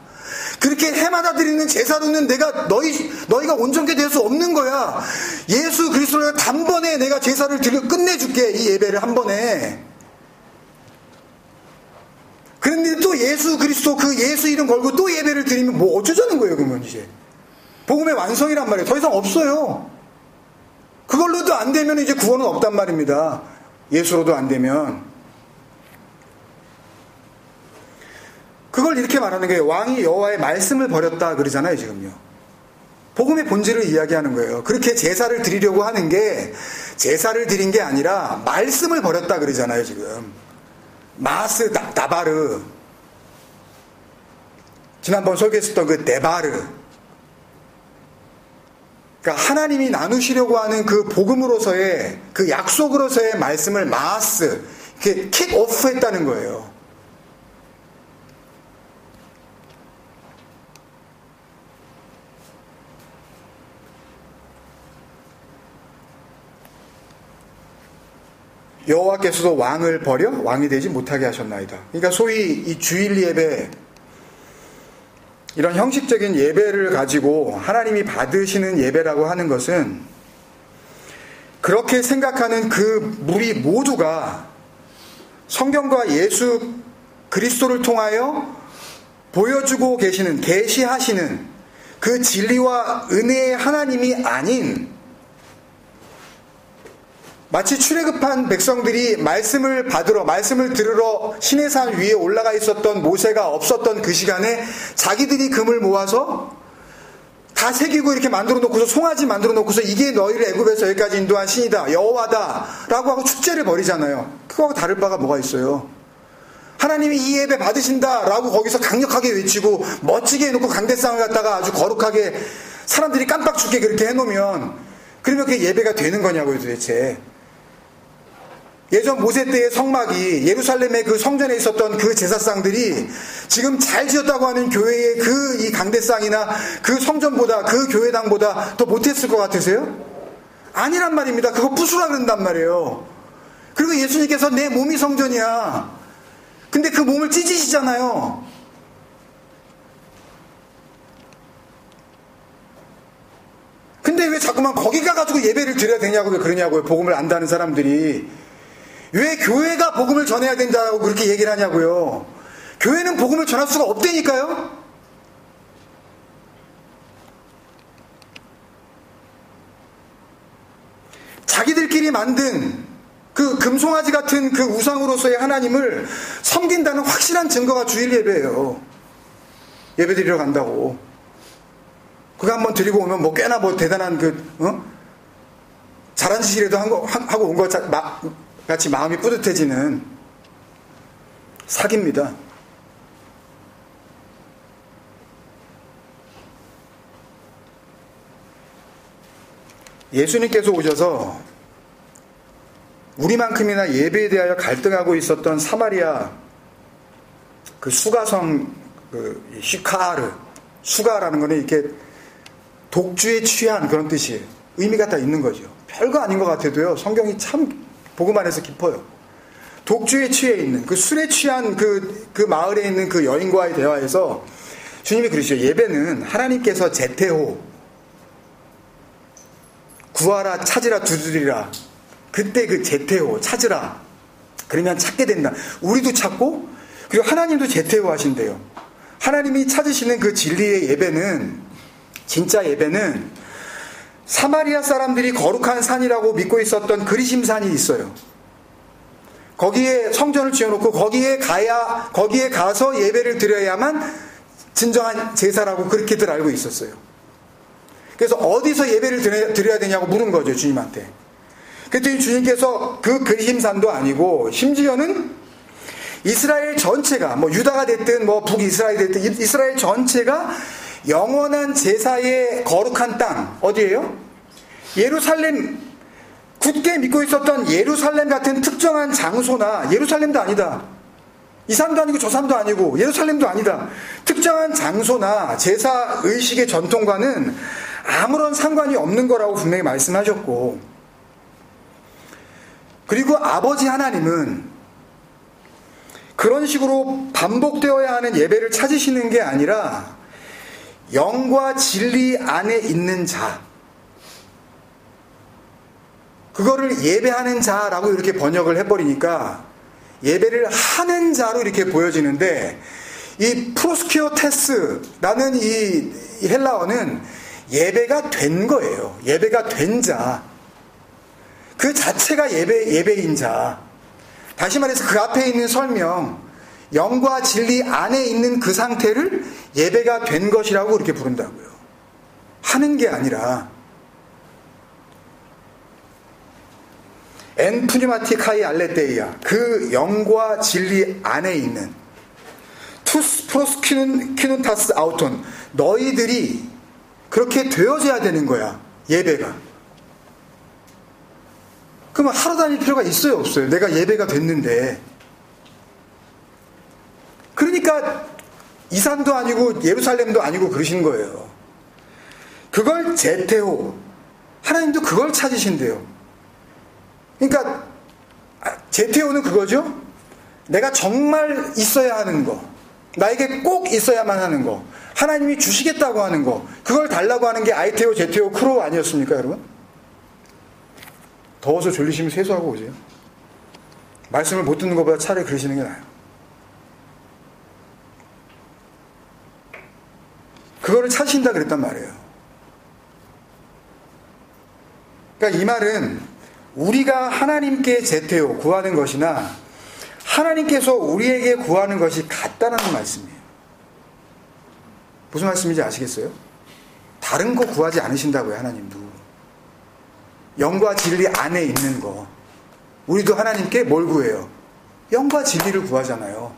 [SPEAKER 1] 그렇게 해마다 드리는 제사로는 너희가 온전케 될 수 없는 거야. 예수 그리스도를 단번에 내가 제사를 끝내줄게. 이 예배를 한 번에. 그런데 또 예수 그리스도 그 예수 이름 걸고 또 예배를 드리면 뭐 어쩌자는 거예요, 그러면 이제. 복음의 완성이란 말이에요. 더 이상 없어요. 그걸로도 안 되면 이제 구원은 없단 말입니다. 예수로도 안 되면. 그걸 이렇게 말하는 거예요. 왕이 여호와의 말씀을 버렸다 그러잖아요, 지금요. 복음의 본질을 이야기하는 거예요. 그렇게 제사를 드리려고 하는 게 제사를 드린 게 아니라 말씀을 버렸다 그러잖아요, 지금. 마스 나바르. 지난번 소개했었던 그 네바르. 그러니까 하나님이 나누시려고 하는 그 복음으로서의 그 약속으로서의 말씀을 마스 이렇게 킥 오프 했다는 거예요. 여호와께서도 왕을 버려 왕이 되지 못하게 하셨나이다. 그러니까 소위 이 주일 예배, 이런 형식적인 예배를 가지고 하나님이 받으시는 예배라고 하는 것은 그렇게 생각하는 그 무리 모두가 성경과 예수 그리스도를 통하여 보여주고 계시는, 계시하시는 그 진리와 은혜의 하나님이 아닌, 마치 출애굽한 백성들이 말씀을 들으러 시내산 위에 올라가 있었던 모세가 없었던 그 시간에 자기들이 금을 모아서 다 새기고 이렇게 만들어 놓고서 송아지 만들어 놓고서 이게 너희를 애굽에서 여기까지 인도한 신이다, 여호와다 라고 하고 축제를 벌이잖아요. 그거하고 다를 바가 뭐가 있어요. 하나님이 이 예배 받으신다 라고 거기서 강력하게 외치고 멋지게 해놓고 강대상을 갖다가 아주 거룩하게 사람들이 깜빡 죽게 그렇게 해놓으면, 그러면 그게 예배가 되는 거냐고요, 도대체. 예전 모세 때의 성막이 예루살렘의 그 성전에 있었던 그 제사상들이 지금 잘 지었다고 하는 교회의 그 이 강대상이나 그 성전보다, 그 교회당보다 더 못했을 것 같으세요? 아니란 말입니다. 그거 부수라 그런단 말이에요. 그리고 예수님께서 내 몸이 성전이야. 근데 그 몸을 찢으시잖아요. 근데 왜 자꾸만 거기 가가지고 예배를 드려야 되냐고 왜 그러냐고요. 복음을 안다는 사람들이. 왜 교회가 복음을 전해야 된다고 그렇게 얘기를 하냐고요. 교회는 복음을 전할 수가 없다니까요. 자기들끼리 만든 그 금송아지 같은 그 우상으로서의 하나님을 섬긴다는 확실한 증거가 주일 예배예요. 예배 드리러 간다고. 그거 한번 드리고 오면 뭐 꽤나 뭐 대단한 잘한 짓이라도 하고 온 것 같이 마음이 뿌듯해지는 사기입니다. 예수님께서 오셔서 우리만큼이나 예배에 대하여 갈등하고 있었던 사마리아 그 수가성 그 시카르, 수가라는 거는 이렇게 독주에 취한 그런 뜻이에요. 의미가 다 있는 거죠. 별거 아닌 것 같아도요, 성경이 참 복음 안에서 깊어요. 독주에 취해 있는, 그 술에 취한 그 마을에 있는 그 여인과의 대화에서 주님이 그러시죠. 예배는 하나님께서 제테호, 구하라, 찾으라, 두드리라. 그때 그 제테호, 찾으라. 그러면 찾게 된다. 우리도 찾고, 그리고 하나님도 제테호 하신대요. 하나님이 찾으시는 그 진리의 예배는, 진짜 예배는 사마리아 사람들이 거룩한 산이라고 믿고 있었던 그리심산이 있어요. 거기에 성전을 지어놓고 거기에 가서 예배를 드려야만 진정한 제사라고 그렇게들 알고 있었어요. 그래서 어디서 예배를 드려야 되냐고 물은 거죠, 주님한테. 그랬더니 주님께서 그 그리심산도 아니고 심지어는 이스라엘 전체가, 뭐 유다가 됐든 뭐 북이스라엘이 됐든 이스라엘 전체가 영원한 제사의 거룩한 땅, 어디예요? 예루살렘, 굳게 믿고 있었던 예루살렘 같은 특정한 장소나, 예루살렘도 아니다, 이 산도 아니고 저 산도 아니고 예루살렘도 아니다, 특정한 장소나 제사 의식의 전통과는 아무런 상관이 없는 거라고 분명히 말씀하셨고, 그리고 아버지 하나님은 그런 식으로 반복되어야 하는 예배를 찾으시는 게 아니라 영과 진리 안에 있는 자, 그거를 예배하는 자라고 이렇게 번역을 해버리니까 예배를 하는 자로 이렇게 보여지는데, 이 프로스키오테스라는 이 헬라어는 예배가 된 거예요. 예배가 된 자. 그 자체가 예배인 자. 다시 말해서 그 앞에 있는 설명, 영과 진리 안에 있는 그 상태를 예배가 된 것이라고 이렇게 부른다고요. 하는 게 아니라. 엔 푸니마티카이 알레테이아, 그 영과 진리 안에 있는 투스 프로스키눈타스 아우톤, 너희들이 그렇게 되어져야 되는 거야, 예배가. 그러면 하러 다닐 필요가 있어요, 없어요? 내가 예배가 됐는데. 그러니까 이산도 아니고 예루살렘도 아니고 그러신 거예요. 그걸 제테오, 하나님도 그걸 찾으신대요. 그러니까 제테오는 그거죠. 내가 정말 있어야 하는 거, 나에게 꼭 있어야만 하는 거, 하나님이 주시겠다고 하는 거, 그걸 달라고 하는 게 아이테오, 제테오, 크로 아니었습니까, 여러분? 더워서 졸리시면 세수하고 오세요. 말씀을 못 듣는 것보다 차라리 그러시는 게 나아요. 그거를 찾으신다 그랬단 말이에요. 그러니까 이 말은 우리가 하나님께 제테오, 구하는 것이나 하나님께서 우리에게 구하는 것이 같다는 말씀이에요. 무슨 말씀인지 아시겠어요? 다른 거 구하지 않으신다고요, 하나님도. 영과 진리 안에 있는 거. 우리도 하나님께 뭘 구해요? 영과 진리를 구하잖아요.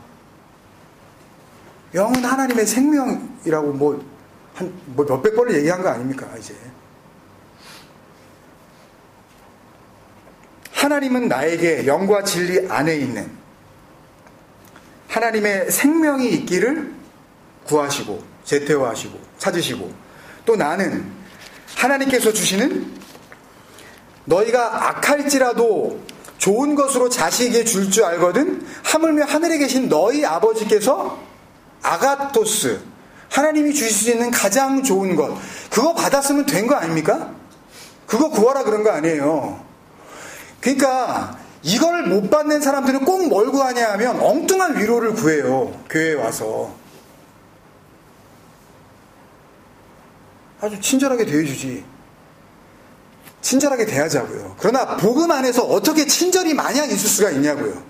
[SPEAKER 1] 영은 하나님의 생명이라고 몇백 번을 얘기한 거 아닙니까, 이제. 하나님은 나에게 영과 진리 안에 있는 하나님의 생명이 있기를 구하시고, 제테오하시고, 찾으시고, 또 나는 하나님께서 주시는 너희가 악할지라도 좋은 것으로 자식에게 줄 줄 알거든 하물며 하늘에 계신 너희 아버지께서 아가토스, 하나님이 주실 수 있는 가장 좋은 것, 그거 받았으면 된 거 아닙니까? 그거 구하라 그런 거 아니에요. 그러니까 이걸 못 받는 사람들은 꼭 뭘 구하냐 하면 엉뚱한 위로를 구해요. 교회에 와서. 아주 친절하게 대해주지. 친절하게 대하자고요. 그러나 복음 안에서 어떻게 친절이 마냥 있을 수가 있냐고요.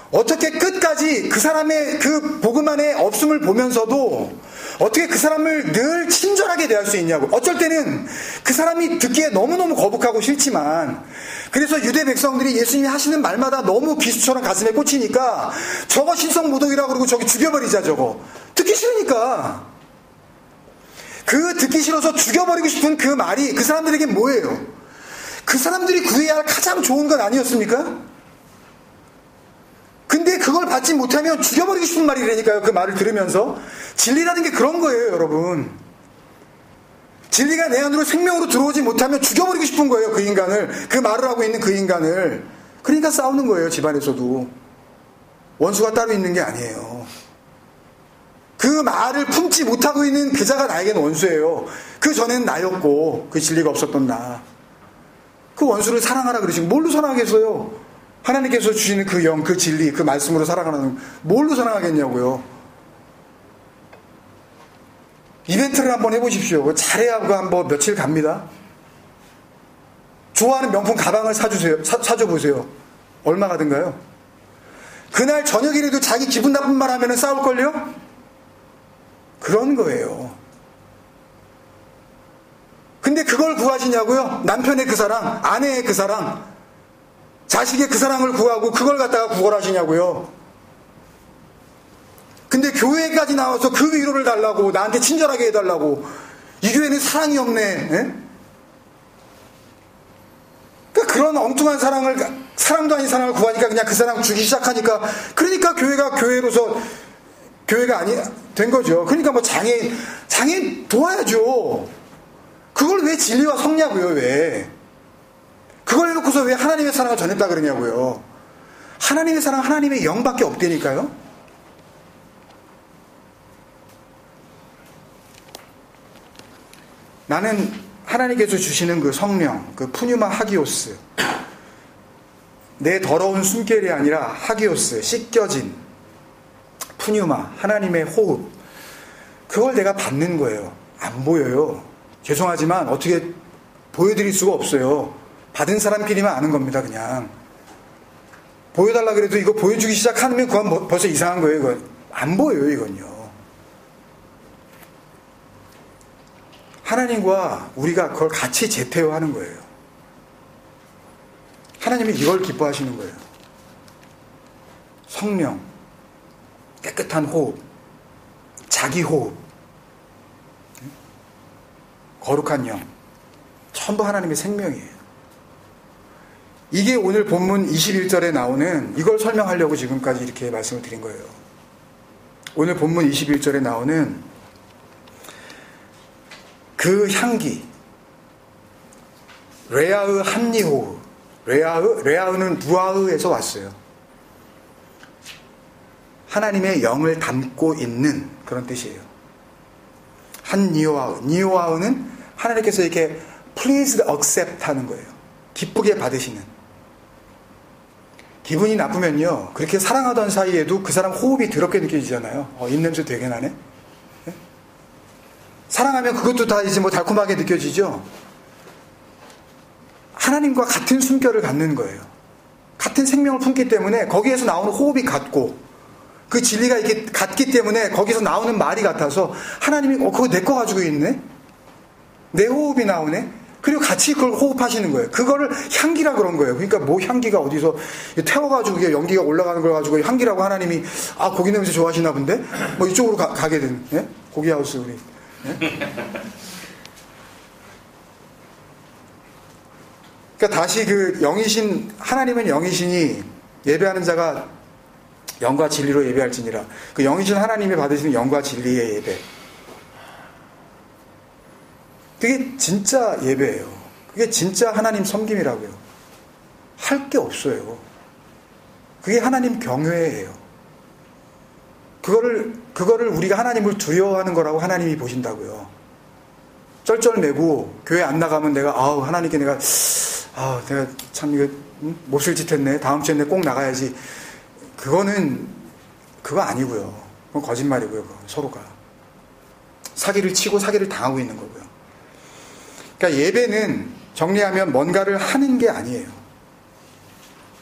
[SPEAKER 1] 어떻게 끝까지 그 사람의 그 복음 안에 없음을 보면서도 어떻게 그 사람을 늘 친절하게 대할 수 있냐고. 어쩔 때는 그 사람이 듣기에 너무너무 거북하고 싫지만, 그래서 유대 백성들이 예수님이 하시는 말마다 너무 비수처럼 가슴에 꽂히니까 저거 신성모독이라고 그러고 저기 죽여버리자, 저거. 듣기 싫으니까. 그 듣기 싫어서 죽여버리고 싶은 그 말이 그 사람들에게 뭐예요? 그 사람들이 구해야 할 가장 좋은 건 아니었습니까? 근데 그걸 받지 못하면 죽여버리고 싶은 말이라니까요. 그 말을 들으면서. 진리라는 게 그런 거예요, 여러분. 진리가 내 안으로 생명으로 들어오지 못하면 죽여버리고 싶은 거예요, 그 인간을. 그 말을 하고 있는 그 인간을. 그러니까 싸우는 거예요, 집안에서도. 원수가 따로 있는 게 아니에요. 그 말을 품지 못하고 있는 그 자가 나에게는 원수예요. 그 전에는 나였고, 그 진리가 없었던 나. 그 원수를 사랑하라 그러시고, 뭘로 사랑하겠어요? 하나님께서 주시는 그 영, 그 진리, 그 말씀으로 살아가는, 뭘로 사랑하겠냐고요. 이벤트를 한번 해보십시오. 잘해야 한번 며칠 갑니다. 좋아하는 명품 가방을 사줘보세요. 얼마 가든가요? 그날 저녁이라도 자기 기분 나쁜 말 하면 싸울걸요? 그런 거예요. 근데 그걸 구하시냐고요? 남편의 그 사랑, 아내의 그 사랑, 자식의 그 사랑을 구하고 그걸 갖다가 구걸하시냐고요? 근데 교회까지 나와서 그 위로를 달라고, 나한테 친절하게 해달라고. 이 교회는 사랑이 없네. 에? 그러니까 그런 엉뚱한 사랑도 아닌 사랑을 구하니까 그냥 그 사랑 주기 시작하니까, 그러니까 교회가 교회로서 교회가 된 거죠. 그러니까 뭐 장애인 도와야죠. 그걸 왜 진리와 섞냐고요, 왜. 그걸 해놓고서 왜 하나님의 사랑을 전했다 그러냐고요. 하나님의 사랑, 하나님의 영밖에 없다니까요. 나는 하나님께서 주시는 그 성령, 그 푸뉴마 하기오스, 내 더러운 숨결이 아니라 하기오스, 씻겨진 푸뉴마, 하나님의 호흡, 그걸 내가 받는 거예요. 안 보여요. 죄송하지만 어떻게 보여드릴 수가 없어요. 받은 사람끼리만 아는 겁니다. 그냥 보여달라 그래도 이거 보여주기 시작하면 그건 벌써 이상한 거예요. 이건 안 보여요. 이건요. 하나님과 우리가 그걸 같이 재태어하는 거예요. 하나님이 이걸 기뻐하시는 거예요. 성령, 깨끗한 호흡, 자기 호흡, 거룩한 영, 전부 하나님의 생명이에요. 이게 오늘 본문 21절에 나오는, 이걸 설명하려고 지금까지 이렇게 말씀을 드린 거예요. 오늘 본문 21절에 나오는 그 향기, 레아의 한니호흡, 레아흐는 루아흐에서 왔어요. 하나님의 영을 담고 있는 그런 뜻이에요. 니오아흐는 하나님께서 이렇게 please accept 하는 거예요. 기쁘게 받으시는. 기분이 나쁘면요, 그렇게 사랑하던 사이에도 그 사람 호흡이 더럽게 느껴지잖아요. 입냄새 되게 나네. 네? 사랑하면 그것도 다 이제 뭐 달콤하게 느껴지죠. 하나님과 같은 숨결을 갖는 거예요. 같은 생명을 품기 때문에 거기에서 나오는 호흡이 같고, 그 진리가 이렇게 같기 때문에 거기서 나오는 말이 같아서 하나님이 그거 내 거 가지고 있네? 내 호흡이 나오네? 그리고 같이 그걸 호흡하시는 거예요. 그거를 향기라 그런 거예요. 그러니까 뭐 향기가 어디서 태워가지고 연기가 올라가는 걸 가지고 향기라고 하나님이 고기 냄새 좋아하시나 본데? 뭐 이쪽으로 가게 되는, 예? 고기하우스 우리. 예? 그러니까 다시 그 영이신, 하나님은 영이시니 예배하는 자가 영과 진리로 예배할지니라. 그 영이신 하나님이 받으시는 영과 진리의 예배. 그게 진짜 예배예요. 그게 진짜 하나님 섬김이라고요. 할 게 없어요. 그게 하나님 경외예요. 그거를 우리가 하나님을 두려워하는 거라고 하나님이 보신다고요. 쩔쩔매고 교회 안 나가면 내가 하나님께 내가 참 이거 몹쓸 짓 했네. 다음 주에 꼭 나가야지. 그거 아니고요. 그건 거짓말이고요. 서로가 사기를 치고 사기를 당하고 있는 거고요. 그러니까 예배는 정리하면 뭔가를 하는 게 아니에요.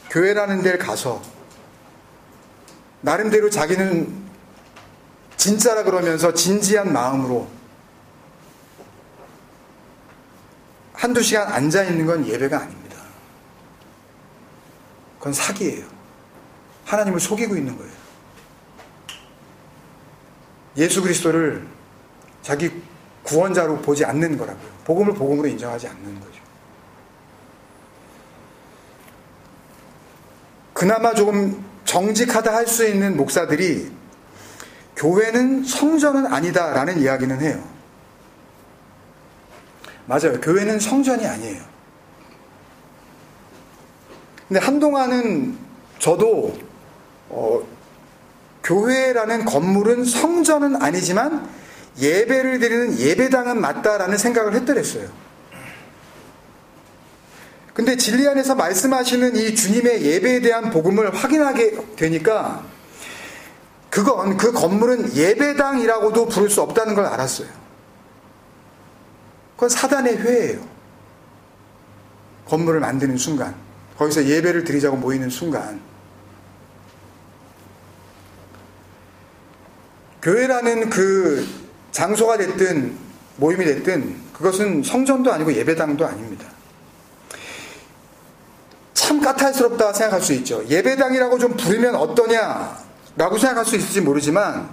[SPEAKER 1] 교회라는 데를 가서 나름대로 자기는 진짜라 그러면서 진지한 마음으로 한두 시간 앉아있는 건 예배가 아닙니다. 그건 사기예요. 하나님을 속이고 있는 거예요. 예수 그리스도를 자기 구원자로 보지 않는 거라고요. 복음을 복음으로 인정하지 않는 거죠. 그나마 조금 정직하다 할 수 있는 목사들이 교회는 성전은 아니다라는 이야기는 해요. 맞아요. 교회는 성전이 아니에요. 근데 한동안은 저도 교회라는 건물은 성전은 아니지만 예배를 드리는 예배당은 맞다라는 생각을 했더랬어요. 근데 진리 안에서 말씀하시는 이 주님의 예배에 대한 복음을 확인하게 되니까 그 건물은 예배당이라고도 부를 수 없다는 걸 알았어요. 그건 사단의 회예요. 건물을 만드는 순간, 거기서 예배를 드리자고 모이는 순간, 교회라는 그 장소가 됐든 모임이 됐든 그것은 성전도 아니고 예배당도 아닙니다. 참 까탈스럽다 생각할 수 있죠. 예배당이라고 좀 부르면 어떠냐라고 생각할 수 있을지 모르지만,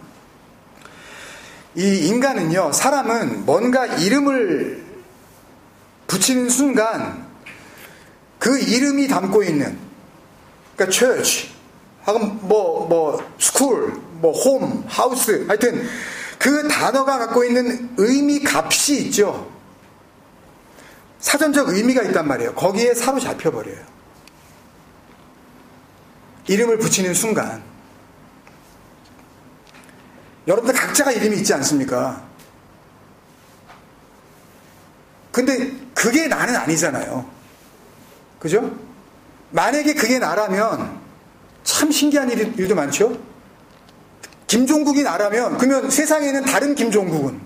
[SPEAKER 1] 이 인간은요, 사람은 뭔가 이름을 붙이는 순간 그 이름이 담고 있는, 그러니까 church 하고 school, home, house, 하여튼 그 단어가 갖고 있는 의미 값이 있죠. 사전적 의미가 있단 말이에요. 거기에 사로잡혀 버려요. 이름을 붙이는 순간. 여러분들 각자가 이름이 있지 않습니까? 근데 그게 나는 아니잖아요. 그죠? 만약에 그게 나라면 참 신기한 일도 많죠? 김종국이 나라면 그러면 세상에는 다른 김종국은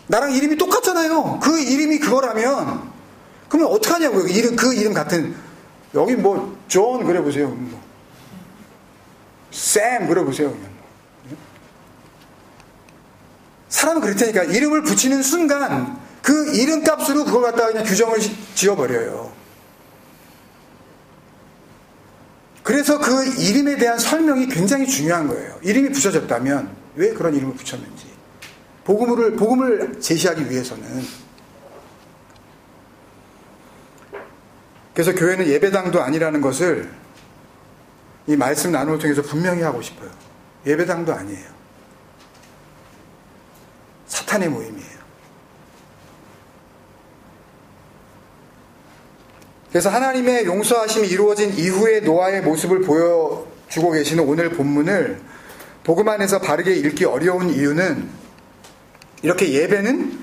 [SPEAKER 1] 나랑 이름이 똑같잖아요. 그 이름이 그거라면 그러면 어떡하냐고요. 그 이름 같은 여기 뭐 존 그래보세요. 뭐. 샘 그래보세요. 사람은 그렇다니까. 이름을 붙이는 순간 그 이름값으로 그걸 갖다가 그냥 규정을 지어버려요. 그래서 그 이름에 대한 설명이 굉장히 중요한 거예요. 이름이 붙여졌다면 왜 그런 이름을 붙였는지. 복음을 제시하기 위해서는. 그래서 교회는 예배당도 아니라는 것을 이 말씀 나눔을 통해서 분명히 하고 싶어요. 예배당도 아니에요. 사탄의 모임이에요. 그래서 하나님의 용서하심이 이루어진 이후의 노아의 모습을 보여주고 계시는 오늘 본문을 복음 안에서 바르게 읽기 어려운 이유는 이렇게 예배는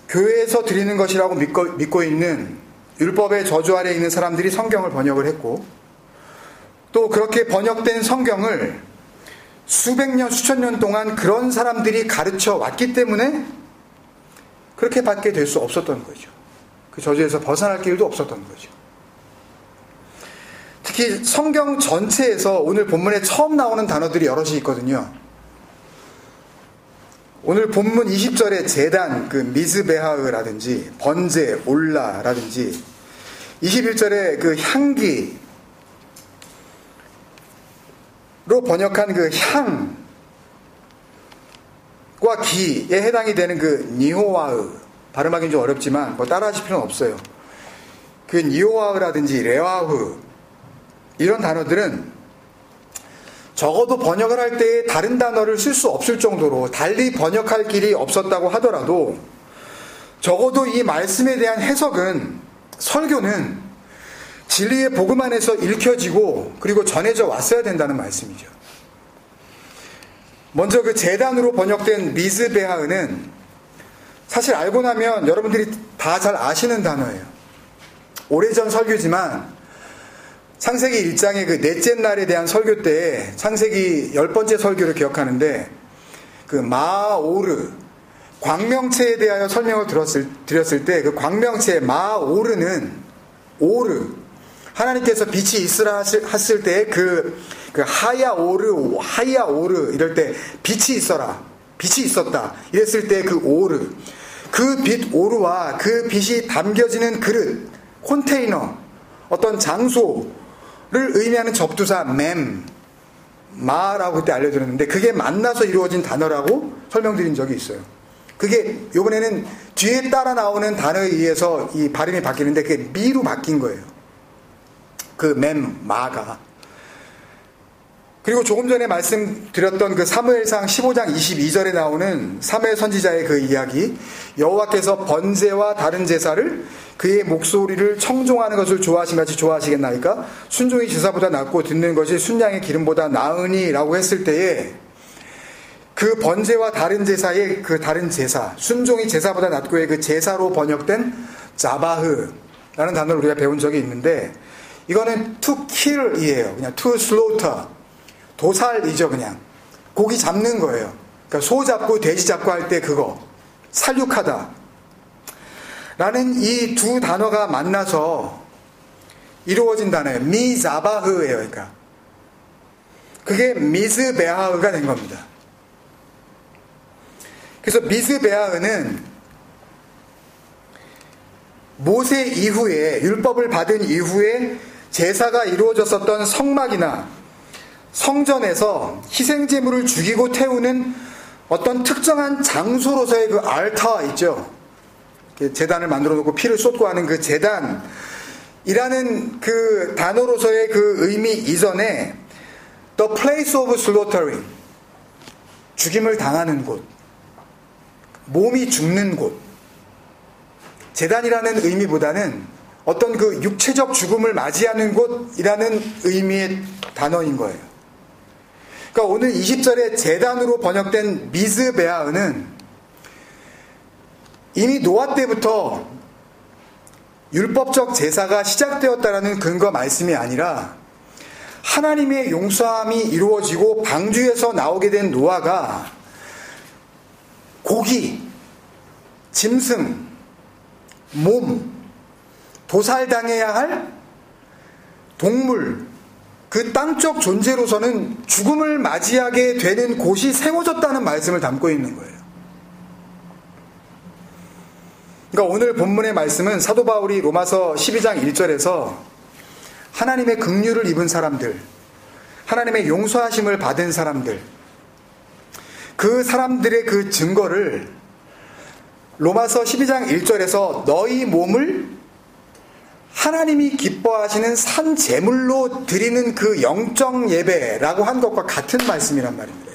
[SPEAKER 1] 교회에서 드리는 것이라고 믿고 있는 율법의 저주 아래 있는 사람들이 성경을 번역을 했고 또 그렇게 번역된 성경을 수백 년, 수천 년 동안 그런 사람들이 가르쳐 왔기 때문에 그렇게 받게 될 수 없었던 거죠. 그 저주에서 벗어날 길도 없었던 거죠. 특히 성경 전체에서 오늘 본문에 처음 나오는 단어들이 여럿이 있거든요. 오늘 본문 20절에 제단, 그 미즈베하흐라든지 번제, 올라라든지 21절에 그 향기로 번역한 그 향과 기에 해당이 되는 그 니호와흐, 발음하기는 좀 어렵지만 뭐 따라하실 필요는 없어요. 그 니호와흐라든지 레와흐 이런 단어들은 적어도 번역을 할 때 다른 단어를 쓸 수 없을 정도로 달리 번역할 길이 없었다고 하더라도 적어도 이 말씀에 대한 해석은 설교는 진리의 복음 안에서 읽혀지고 그리고 전해져 왔어야 된다는 말씀이죠. 먼저 그 제단으로 번역된 미즈베하흐는 사실 알고 나면 여러분들이 다 잘 아시는 단어예요. 오래전 설교지만 창세기 1장의 그 넷째 날에 대한 설교 때에 창세기 10번째 설교를 기억하는데 그 마오르 광명체에 대하여 설명을 드렸을 때 그 광명체 마오르는 오르 하나님께서 빛이 있으라 하실 때 그 하야오르 이럴 때 빛이 있어라 빛이 있었다 이랬을 때 그 오르 그 빛 오르와 그 빛이 담겨지는 그릇 컨테이너 어떤 장소 를 의미하는 접두사 마라고 그때 알려드렸는데 그게 만나서 이루어진 단어라고 설명드린 적이 있어요. 그게 이번에는 뒤에 따라 나오는 단어에 의해서 이 발음이 바뀌는데 그게 미로 바뀐 거예요. 그 마가. 그리고 조금 전에 말씀드렸던 그 사무엘상 15장 22절에 나오는 사무엘 선지자의 그 이야기 여호와께서 번제와 다른 제사를 그의 목소리를 청종하는 것을 좋아하신 같이 좋아하시겠나이까 순종이 제사보다 낫고 듣는 것이 순양의 기름보다 나으니 라고 했을 때에 그 번제와 다른 제사의 그 다른 제사 순종이 제사보다 낫고의 그 제사로 번역된 자바흐라는 단어를 우리가 배운 적이 있는데 이거는 to kill이에요. 그냥 to slaughter 도살이죠. 그냥 고기 잡는 거예요. 그러니까 소 잡고 돼지 잡고 할 때 그거 살육하다 라는 이 두 단어가 만나서 이루어진 단어예요. 미자바흐예요. 그러니까 그게 미즈베하흐가 된 겁니다. 그래서 미즈베하흐는 모세 이후에 율법을 받은 이후에 제사가 이루어졌었던 성막이나 성전에서 희생제물을 죽이고 태우는 어떤 특정한 장소로서의 그 알타 있죠. 제단을 만들어 놓고 피를 쏟고 하는 그 제단이라는 그 단어로서의 그 의미 이전에 The place of slaughtering 죽임을 당하는 곳 몸이 죽는 곳 제단이라는 의미보다는 어떤 그 육체적 죽음을 맞이하는 곳이라는 의미의 단어인 거예요. 그러니까 오늘 20절에 제단으로 번역된 미즈베하흐는 이미 노아 때부터 율법적 제사가 시작되었다라는 근거 말씀이 아니라 하나님의 용서함이 이루어지고 방주에서 나오게 된 노아가 고기, 짐승, 몸, 도살당해야 할 동물, 그 땅적 존재로서는 죽음을 맞이하게 되는 곳이 세워졌다는 말씀을 담고 있는 거예요. 그러니까 오늘 본문의 말씀은 사도 바울이 로마서 12장 1절에서 하나님의 긍휼을 입은 사람들, 하나님의 용서하심을 받은 사람들, 그 사람들의 그 증거를 로마서 12장 1절에서 너희 몸을 하나님이 기뻐하시는 산 제물로 드리는 그 영적 예배라고 한 것과 같은 말씀이란 말입니다.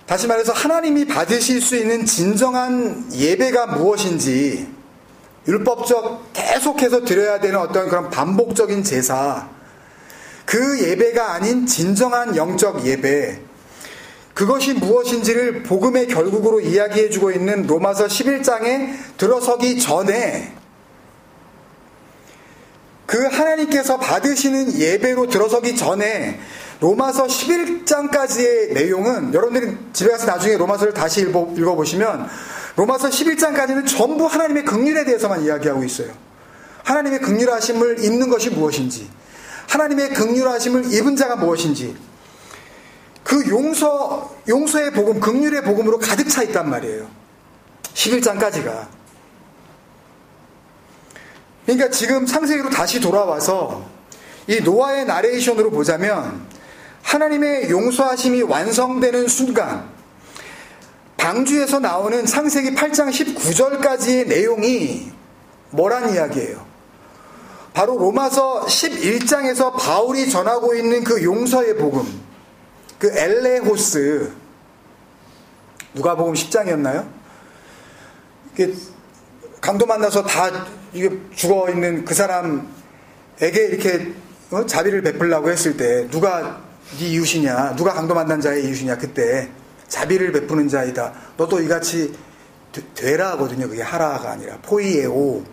[SPEAKER 1] 다시 말해서 하나님이 받으실 수 있는 진정한 예배가 무엇인지, 율법적 계속해서 드려야 되는 어떤 그런 반복적인 제사, 그 예배가 아닌 진정한 영적 예배, 그것이 무엇인지를 복음의 결국으로 이야기해주고 있는 로마서 11장에 들어서기 전에 그 하나님께서 받으시는 예배로 들어서기 전에 로마서 11장까지의 내용은, 여러분들이 집에 가서 나중에 로마서를 다시 읽어보시면 로마서 11장까지는 전부 하나님의 긍휼에 대해서만 이야기하고 있어요. 하나님의 긍휼하심을 입는 것이 무엇인지, 하나님의 긍휼하심을 입은 자가 무엇인지, 그 용서의 복음, 긍휼의 복음으로 가득 차 있단 말이에요. 11장까지가. 그러니까 지금 창세기로 다시 돌아와서 이 노아의 나레이션으로 보자면 하나님의 용서하심이 완성되는 순간, 방주에서 나오는 창세기 8장 19절까지의 내용이 뭐란 이야기예요? 바로 로마서 11장에서 바울이 전하고 있는 그 용서의 복음, 그 엘레호스, 누가복음 10장이었나요? 강도 만나서 다 죽어 있는 그 사람에게 이렇게 자비를 베풀라고 했을 때 누가 네 이웃이냐, 누가 강도 만난 자의 이웃이냐, 그때 자비를 베푸는 자이다, 너도 이같이 되라 하거든요. 그게 하라가 아니라 포이에오.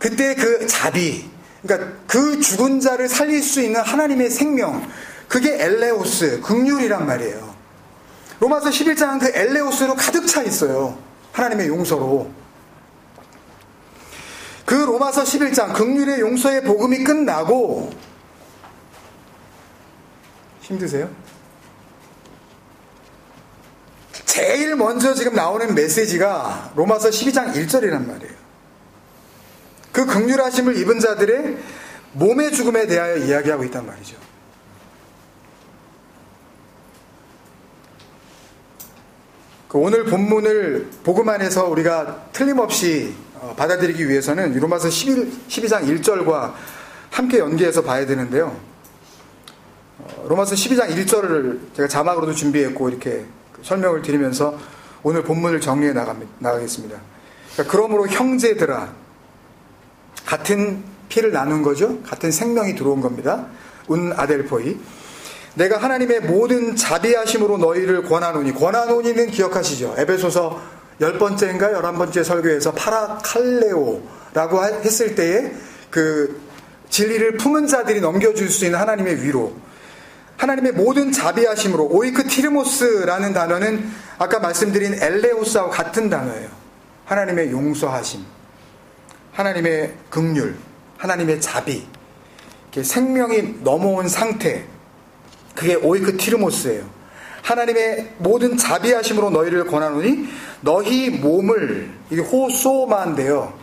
[SPEAKER 1] 그때 그 자비, 그러니까 그 죽은 자를 살릴 수 있는 하나님의 생명, 그게 엘레오스, 긍휼이란 말이에요. 로마서 11장은 그 엘레오스로 가득 차 있어요. 하나님의 용서로. 그 로마서 11장 긍휼의 용서의 복음이 끝나고, 힘드세요? 제일 먼저 지금 나오는 메시지가 로마서 12장 1절이란 말이에요. 그 긍휼하심을 입은 자들의 몸의 죽음에 대하여 이야기하고 있단 말이죠. 오늘 본문을 복음 안에서 우리가 틀림없이 받아들이기 위해서는 로마서 12장 1절과 함께 연계해서 봐야 되는데요. 로마서 12장 1절을 제가 자막으로도 준비했고 이렇게 설명을 드리면서 오늘 본문을 정리해 나가겠습니다. 그러니까 그러므로 형제들아, 같은 피를 나눈 거죠. 같은 생명이 들어온 겁니다. 운 아델포이. 내가 하나님의 모든 자비하심으로 너희를 권하노니는 기억하시죠? 에베소서 10번째인가 11번째 설교에서 파라칼레오라고 했을 때에 그 진리를 품은 자들이 넘겨줄 수 있는 하나님의 위로, 하나님의 모든 자비하심으로, 오이크 티르모스라는 단어는 아까 말씀드린 엘레오스하고 같은 단어예요. 하나님의 용서하심, 하나님의 긍휼, 하나님의 자비, 생명이 넘어온 상태, 그게 오이크 티르모스예요. 하나님의 모든 자비하심으로 너희를 권하노니 너희 몸을, 이게 호소마인데요.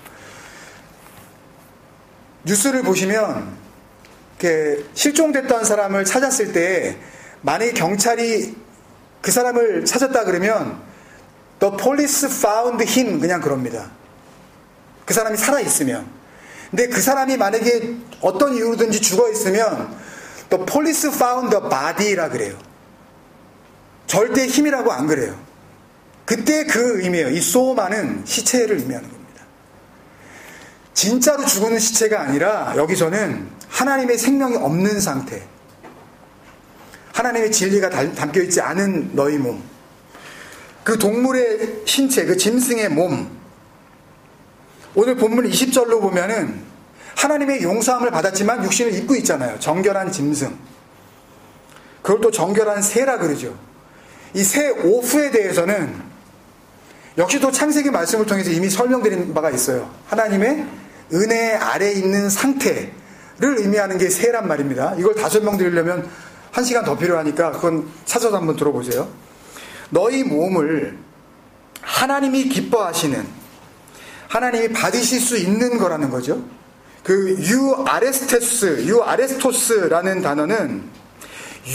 [SPEAKER 1] 뉴스를 보시면 이렇게 실종됐던 사람을 찾았을 때 만약에 경찰이 그 사람을 찾았다 그러면 The police found him, 그냥 그럽니다. 그 사람이 살아있으면. 근데 그 사람이 만약에 어떤 이유로든지 죽어있으면 The police found the body라 그래요. 절대 힘이라고 안 그래요. 그때 그 의미예요. 이 소마는 시체를 의미하는 겁니다. 진짜로 죽은 시체가 아니라 여기서는 하나님의 생명이 없는 상태, 하나님의 진리가 담겨있지 않은 너희 몸, 그 동물의 신체, 그 짐승의 몸, 오늘 본문 20절로 보면은 하나님의 용서함을 받았지만 육신을 입고 있잖아요. 정결한 짐승. 그걸 또 정결한 새라 그러죠. 이 새 오후에 대해서는 역시 또 창세기 말씀을 통해서 이미 설명드린 바가 있어요. 하나님의 은혜 아래에 있는 상태를 의미하는 게 새란 말입니다. 이걸 다 설명드리려면 1시간 더 필요하니까 그건 찾아서 한번 들어보세요. 너희 몸을 하나님이 기뻐하시는, 하나님이 받으실 수 있는 거라는 거죠. 그 유아레스토스라는 단어는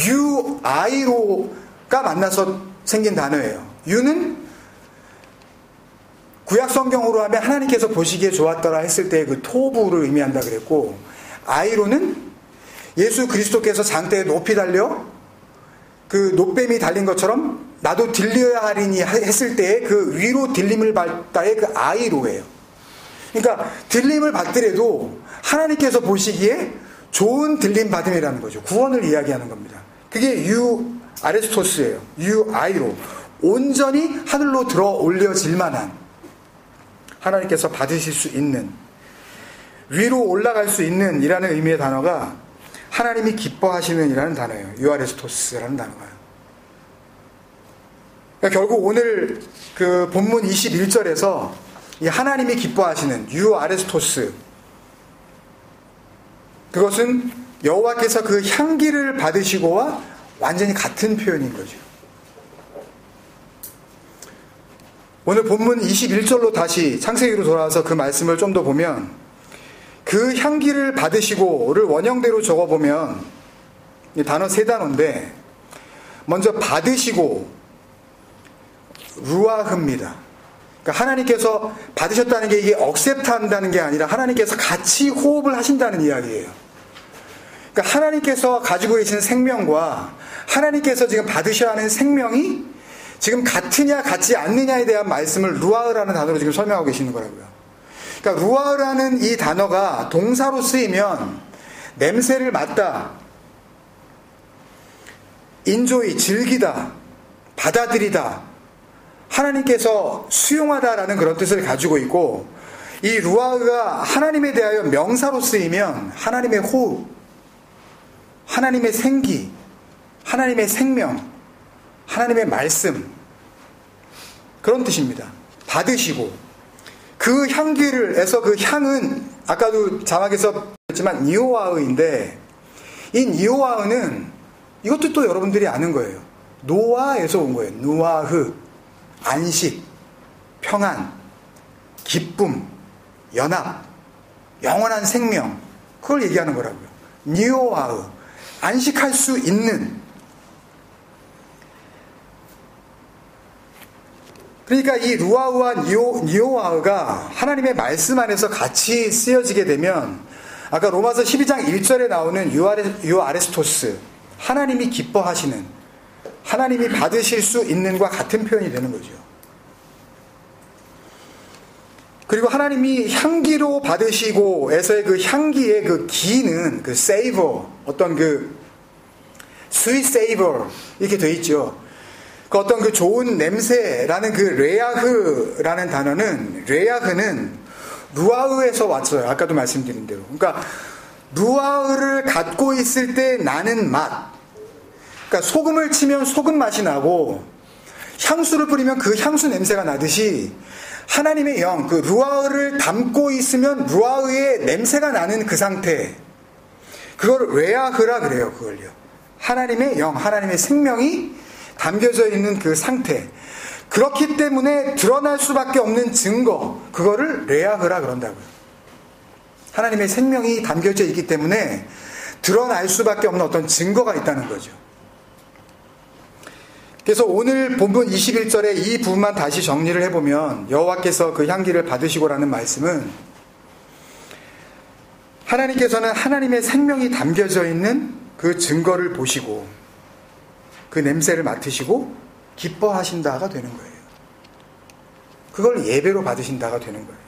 [SPEAKER 1] 유아이로가 만나서 생긴 단어예요. 유는 구약 성경으로 하면 하나님께서 보시기에 좋았더라 했을 때 그 토부를 의미한다 그랬고, 아이로는 예수 그리스도께서 장대에 높이 달려 그 노뱀이 달린 것처럼 나도 들려야 하리니 했을 때의 그 위로 들림을 받다의 그 아이로예요. 그러니까 들림을 받더라도 하나님께서 보시기에 좋은 들림 받음이라는 거죠. 구원을 이야기하는 겁니다. 그게 유아레스토스예요. 유아이로. 온전히 하늘로 들어 올려질 만한, 하나님께서 받으실 수 있는, 위로 올라갈 수 있는 이라는 의미의 단어가 하나님이 기뻐하시는 이라는 단어예요. 유아레스토스라는 단어가요. 그러니까 결국 오늘 그 본문 21절에서 이 하나님이 기뻐하시는 유아레스토스, 그것은 여호와께서 그 향기를 받으시고와 완전히 같은 표현인 거죠. 오늘 본문 21절로 다시 창세기로 돌아와서 그 말씀을 좀 더 보면, 그 향기를 받으시고를 원형대로 적어보면 이 단어 세 단어인데, 먼저 받으시고 루아흐입니다. 그러니까 하나님께서 받으셨다는 게 이게 억셉트 한다는 게 아니라 하나님께서 같이 호흡을 하신다는 이야기예요. 그러니까 하나님께서 가지고 계신 생명과 하나님께서 지금 받으셔야 하는 생명이 지금 같으냐 같지 않느냐에 대한 말씀을 루아흐라는 단어로 지금 설명하고 계시는 거라고요. 그러니까 루아흐라는 이 단어가 동사로 쓰이면 냄새를 맡다, 인조이, 즐기다, 받아들이다, 하나님께서 수용하다라는 그런 뜻을 가지고 있고, 이 루아흐가 하나님에 대하여 명사로 쓰이면 하나님의 호흡, 하나님의 생기, 하나님의 생명, 하나님의 말씀, 그런 뜻입니다. 받으시고 그 향기를 해서, 그 향은 아까도 자막에서 했지만 니오아흐인데, 이 니오아흐는 이것도 또 여러분들이 아는 거예요. 노아에서 온 거예요. 누아흐, 안식, 평안, 기쁨, 연합, 영원한 생명, 그걸 얘기하는 거라고요. 니오아흐, 안식할 수 있는. 그러니까 이 루아흐와 니오아흐가 하나님의 말씀 안에서 같이 쓰여지게 되면, 아까 로마서 12장 1절에 나오는 유아레스토스, 하나님이 기뻐하시는, 하나님이 받으실 수 있는과 같은 표현이 되는 거죠. 그리고 하나님이 향기로 받으시고에서의 그 향기의 그 기는 그 세이버, 어떤 그 스윗 세이버 이렇게 돼 있죠. 그 어떤 그 좋은 냄새라는 그 레아흐라는 단어는, 레아흐는 루아흐에서 왔어요. 아까도 말씀드린 대로. 그러니까 루아흐를 갖고 있을 때 나는 맛. 그러니까 소금을 치면 소금 맛이 나고, 향수를 뿌리면 그 향수 냄새가 나듯이 하나님의 영, 그 루아흐를 담고 있으면 루아흐의 냄새가 나는 그 상태, 그걸 레아흐라 그래요. 그걸요. 하나님의 영, 하나님의 생명이 담겨져 있는 그 상태, 그렇기 때문에 드러날 수밖에 없는 증거, 그거를 레아흐라 그런다고요. 하나님의 생명이 담겨져 있기 때문에 드러날 수밖에 없는 어떤 증거가 있다는 거죠. 그래서 오늘 본문 21절에 이 부분만 다시 정리를 해보면, 여호와께서 그 향기를 받으시고라는 말씀은 하나님께서는 하나님의 생명이 담겨져 있는 그 증거를 보시고 그 냄새를 맡으시고 기뻐하신다가 되는 거예요. 그걸 예배로 받으신다가 되는 거예요.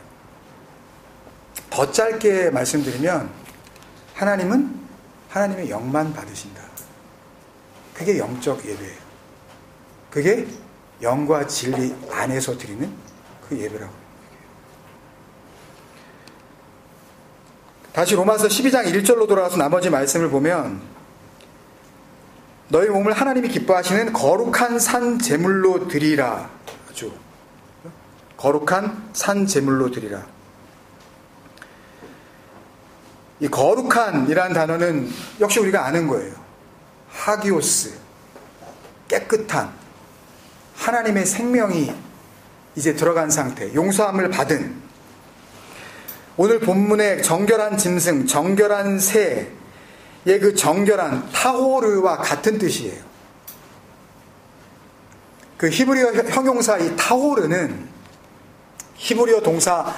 [SPEAKER 1] 더 짧게 말씀드리면, 하나님은 하나님의 영만 받으신다. 그게 영적 예배예요. 그게 영과 진리 안에서 드리는 그 예배라고. 다시 로마서 12장 1절로 돌아가서 나머지 말씀을 보면 너희 몸을 하나님이 기뻐하시는 거룩한 산 제물로 드리라. 아주 거룩한 산 제물로 드리라. 이 거룩한이라는 단어는 역시 우리가 아는 거예요. 하기오스, 깨끗한, 하나님의 생명이 이제 들어간 상태, 용서함을 받은, 오늘 본문의 정결한 짐승, 정결한 새의 그 정결한 타호르와 같은 뜻이에요. 그 히브리어 형용사 이 타호르는 히브리어 동사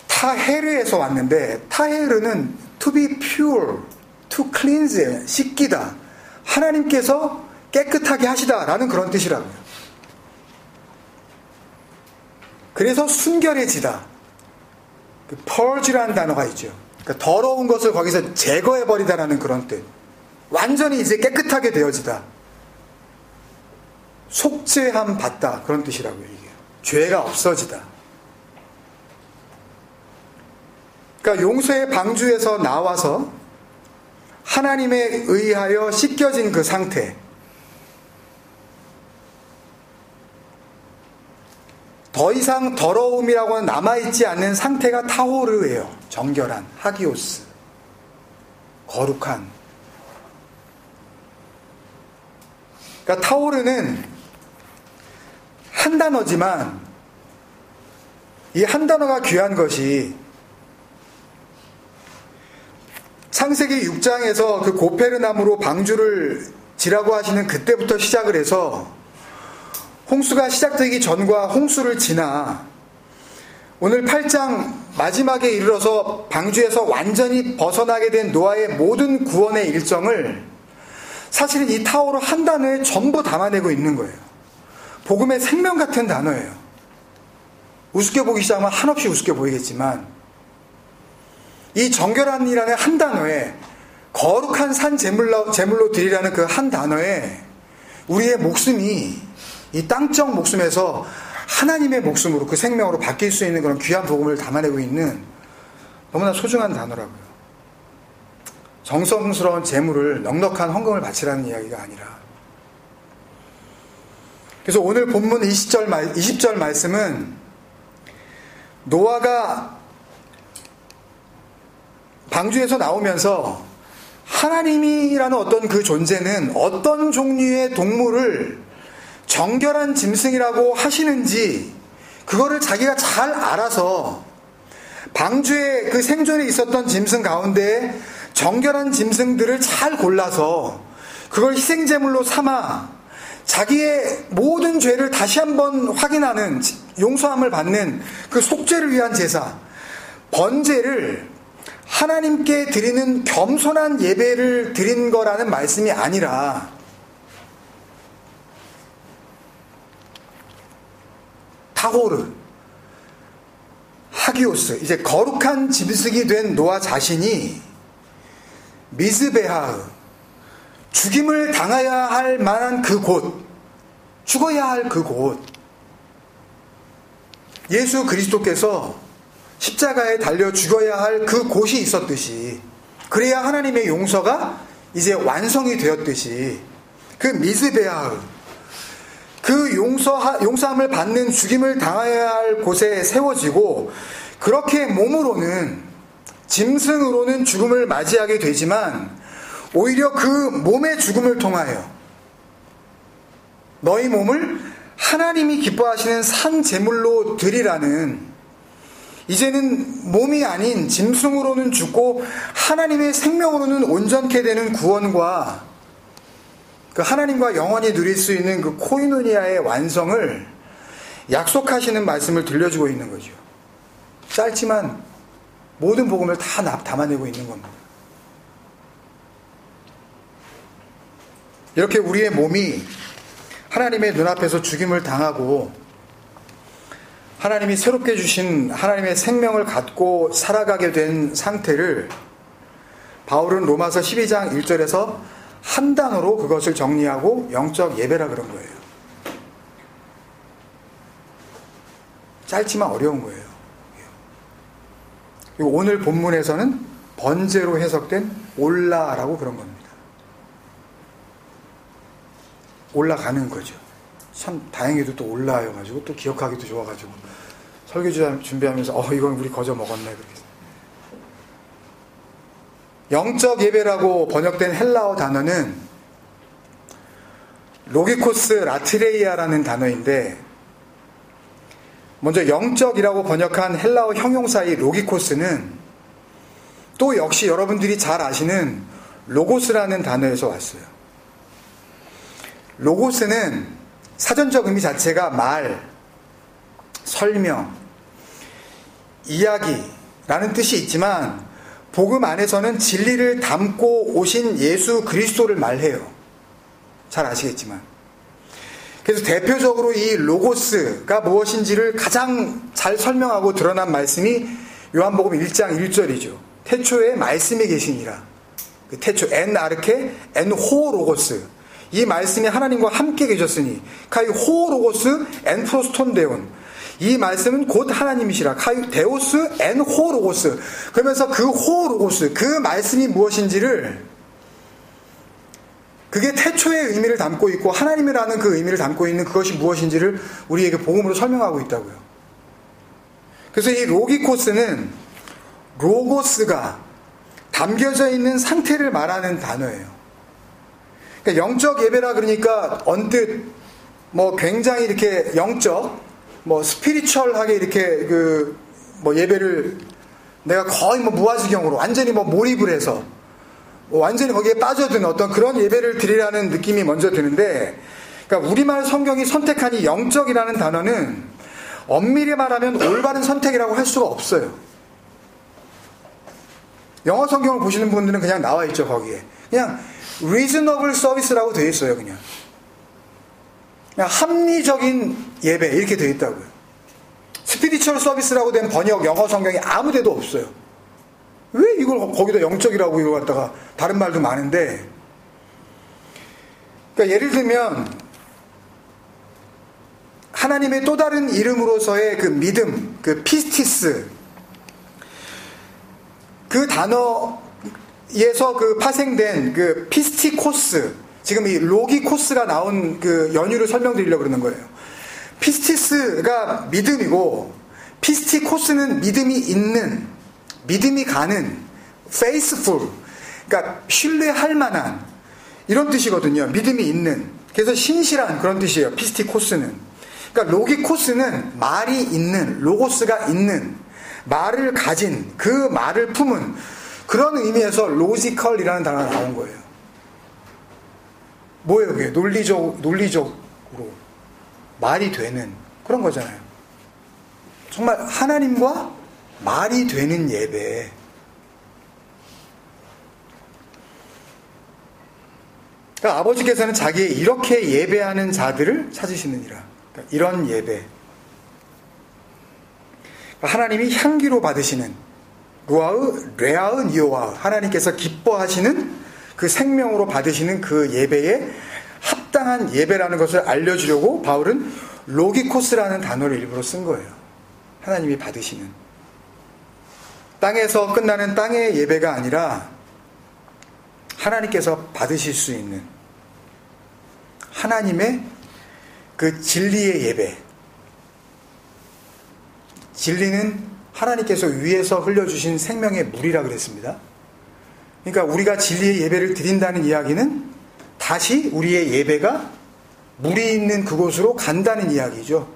[SPEAKER 1] 타헤르에서 왔는데, 타헤르는 to be pure, to cleanse, 씻기다, 하나님께서 깨끗하게 하시다라는 그런 뜻이라고요. 그래서 순결해지다, 그 purge라는 단어가 있죠. 그러니까 더러운 것을 거기서 제거해버리다라는 그런 뜻. 완전히 이제 깨끗하게 되어지다, 속죄함 받다, 그런 뜻이라고요. 이게 죄가 없어지다. 그러니까 용서의 방주에서 나와서 하나님에 의하여 씻겨진 그 상태, 더 이상 더러움이라고는 남아있지 않는 상태가 타호르예요. 정결한, 하기오스, 거룩한. 그러니까 타호르는 한 단어지만 이 한 단어가 귀한 것이 창세기 6장에서 그 고페르나무로 방주를 지라고 하시는 그때부터 시작을 해서 홍수가 시작되기 전과 홍수를 지나 오늘 8장 마지막에 이르러서 방주에서 완전히 벗어나게 된 노아의 모든 구원의 일정을 사실은 이 타호르 한 단어에 전부 담아내고 있는 거예요. 복음의 생명 같은 단어예요. 우습게 보기 시작하면 한없이 우습게 보이겠지만 이 정결한이라는 한 단어에, 거룩한 산 제물로 드리라는 그 한 단어에 우리의 목숨이 이 땅적 목숨에서 하나님의 목숨으로, 그 생명으로 바뀔 수 있는 그런 귀한 복음을 담아내고 있는 너무나 소중한 단어라고요. 정성스러운 제물을, 넉넉한 헌금을 바치라는 이야기가 아니라. 그래서 오늘 본문 20절 말씀은 노아가 방주에서 나오면서 하나님이라는 어떤 그 존재는 어떤 종류의 동물을 정결한 짐승이라고 하시는지 그거를 자기가 잘 알아서 방주에 그 생존에 있었던 짐승 가운데 정결한 짐승들을 잘 골라서 그걸 희생제물로 삼아 자기의 모든 죄를 다시 한번 확인하는, 용서함을 받는 그 속죄를 위한 제사, 번제를 하나님께 드리는 겸손한 예배를 드린 거라는 말씀이 아니라 타호르, 하기오스, 이제 거룩한 짐승이 된 노아 자신이 미즈베하, 죽임을 당해야 할 만한 그 곳, 죽어야 할 그 곳, 예수 그리스도께서 십자가에 달려 죽어야 할 그 곳이 있었듯이, 그래야 하나님의 용서가 이제 완성이 되었듯이 그 미즈베하, 그 용서함을 받는, 죽임을 당해야 할 곳에 세워지고, 그렇게 몸으로는, 짐승으로는 죽음을 맞이하게 되지만 오히려 그 몸의 죽음을 통하여 너희 몸을 하나님이 기뻐하시는 산 제물로 드리라는, 이제는 몸이 아닌 짐승으로는 죽고 하나님의 생명으로는 온전케 되는 구원과 그 하나님과 영원히 누릴 수 있는 그 코이노니아의 완성을 약속하시는 말씀을 들려주고 있는 거죠. 짧지만 모든 복음을 다 담아내고 있는 겁니다. 이렇게 우리의 몸이 하나님의 눈앞에서 죽임을 당하고 하나님이 새롭게 주신 하나님의 생명을 갖고 살아가게 된 상태를 바울은 로마서 12장 1절에서 한 단어로 그것을 정리하고 영적 예배라 그런 거예요. 짧지만 어려운 거예요. 그리고 오늘 본문에서는 번제로 해석된 올라라고 그런 겁니다. 올라가는 거죠. 참 다행히도 또 올라여가지고 또 기억하기도 좋아가지고 설교 준비하면서 이건 우리 거저 먹었네 그렇게. 영적 예배라고 번역된 헬라어 단어는 로기코스 라트레이아라는 단어인데, 먼저 영적이라고 번역한 헬라어 형용사의 로기코스는 또 역시 여러분들이 잘 아시는 로고스라는 단어에서 왔어요. 로고스는 사전적 의미 자체가 말, 설명, 이야기라는 뜻이 있지만 복음 안에서는 진리를 담고 오신 예수 그리스도를 말해요. 잘 아시겠지만. 그래서 대표적으로 이 로고스가 무엇인지를 가장 잘 설명하고 드러난 말씀이 요한복음 1장 1절이죠. 태초에 말씀이 계시니라. 그 태초 엔 아르케 엔 호 로고스. 이 말씀이 하나님과 함께 계셨으니 카이 호 로고스 엔 프로스톤 데온. 이 말씀은 곧 하나님이시라. 카이 데오스 엔 호 로고스. 그러면서 그 호 로고스, 그 말씀이 무엇인지를, 그게 태초의 의미를 담고 있고 하나님이라는 그 의미를 담고 있는 그것이 무엇인지를 우리에게 복음으로 설명하고 있다고요. 그래서 이 로기코스는 로고스가 담겨져 있는 상태를 말하는 단어예요. 그러니까 영적 예배라 그러니까 언뜻 굉장히 이렇게 영적, 스피리추얼하게 이렇게 예배를 내가 거의 무아지경으로 완전히 몰입을 해서 완전히 거기에 빠져드는 어떤 그런 예배를 드리라는 느낌이 먼저 드는데, 그러니까 우리말 성경이 선택한 이 영적이라는 단어는 엄밀히 말하면 올바른 선택이라고 할 수가 없어요. 영어 성경을 보시는 분들은 그냥 나와 있죠. 거기에 그냥 reasonable service라고 되어 있어요. 그냥 합리적인 예배 이렇게 되어 있다고요. 스피리추얼 서비스라고 된 번역 영어 성경이 아무 데도 없어요. 왜 이걸 거기다 영적이라고 이걸 갖다가, 다른 말도 많은데. 그러니까 예를 들면 하나님의 또 다른 이름으로서의 그 믿음, 그 피스티스, 그 단어에서 파생된 그 피스티코스, 지금 이 로기코스가 나온 그 연유를 설명드리려고 그러는 거예요. 피스티스가 믿음이고 피스티코스는 믿음이 있는, 믿음이 가는, faithful, 그러니까 신뢰할 만한 이런 뜻이거든요. 믿음이 있는. 그래서 신실한 그런 뜻이에요. 피스티코스는. 그러니까 로기코스는 말이 있는, 로고스가 있는, 말을 가진, 그 말을 품은 그런 의미에서 로지컬이라는 단어가 나온 거예요. 뭐예요 그게? 논리적으로 말이 되는 그런 거잖아요. 정말 하나님과 말이 되는 예배. 그러니까 아버지께서는 자기의 이렇게 예배하는 자들을 찾으시느니라. 그러니까 이런 예배. 그러니까 하나님이 향기로 받으시는 루아흐 레아흐 니오아흐, 하나님께서 기뻐하시는 그 생명으로 받으시는 그 예배에 합당한 예배라는 것을 알려주려고 바울은 로기코스라는 단어를 일부러 쓴 거예요. 하나님이 받으시는, 땅에서 끝나는 땅의 예배가 아니라 하나님께서 받으실 수 있는 하나님의 그 진리의 예배. 진리는 하나님께서 위에서 흘려주신 생명의 물이라 그랬습니다. 그러니까 우리가 진리의 예배를 드린다는 이야기는 다시 우리의 예배가 물이 있는 그곳으로 간다는 이야기죠.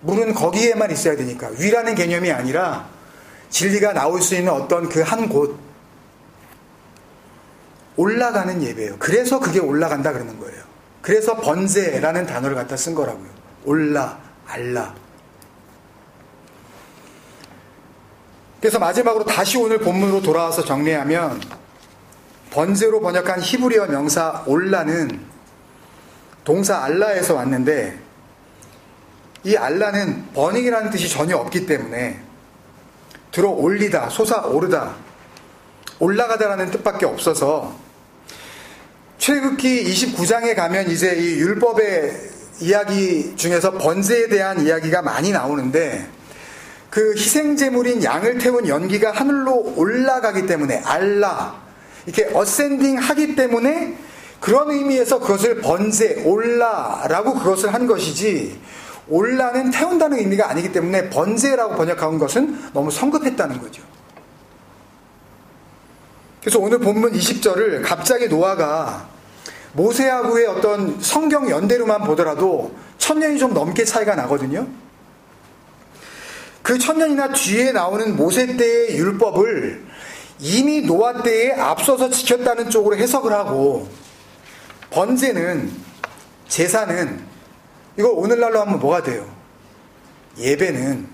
[SPEAKER 1] 물은 거기에만 있어야 되니까. 위라는 개념이 아니라 진리가 나올 수 있는 어떤 그 한 곳, 올라가는 예배예요. 그래서 그게 올라간다 그러는 거예요. 그래서 번제라는 단어를 갖다 쓴 거라고요. 올라, 알라. 그래서 마지막으로 다시 오늘 본문으로 돌아와서 정리하면, 번제로 번역한 히브리어 명사 올라는 동사 알라에서 왔는데, 이 알라는 버닝이라는 뜻이 전혀 없기 때문에 들어 올리다, 솟아오르다, 올라가다라는 뜻밖에 없어서 출애굽기 29장에 가면 이제 이 율법의 이야기 중에서 번제에 대한 이야기가 많이 나오는데, 그 희생제물인 양을 태운 연기가 하늘로 올라가기 때문에 알라 이렇게 어센딩 하기 때문에 그런 의미에서 그것을 번제 올라라고 그것을 한 것이지 올라는 태운다는 의미가 아니기 때문에 번제라고 번역한 것은 너무 성급했다는 거죠. 그래서 오늘 본문 20절을 갑자기 노아가 모세하고의 어떤 성경 연대로만 보더라도 1000년이 좀 넘게 차이가 나거든요. 그 1000년이나 뒤에 나오는 모세 때의 율법을 이미 노아 때에 앞서서 지켰다는 쪽으로 해석을 하고 번제는 제사는 이거 오늘날로 하면 뭐가 돼요? 예배는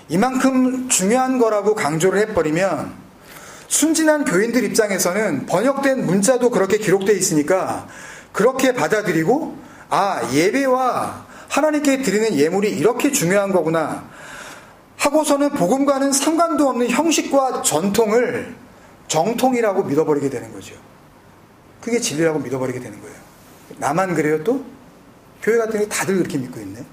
[SPEAKER 1] 이만큼 중요한 거라고 강조를 해버리면 순진한 교인들 입장에서는 번역된 문자도 그렇게 기록되어 있으니까 그렇게 받아들이고 예배와 하나님께 드리는 예물이 이렇게 중요한 거구나 하고서는 복음과는 상관도 없는 형식과 전통을 정통이라고 믿어버리게 되는 거죠. 그게 진리라고 믿어버리게 되는 거예요. 나만 그래요 또? 교회 같은 게 다들 그렇게 믿고 있네.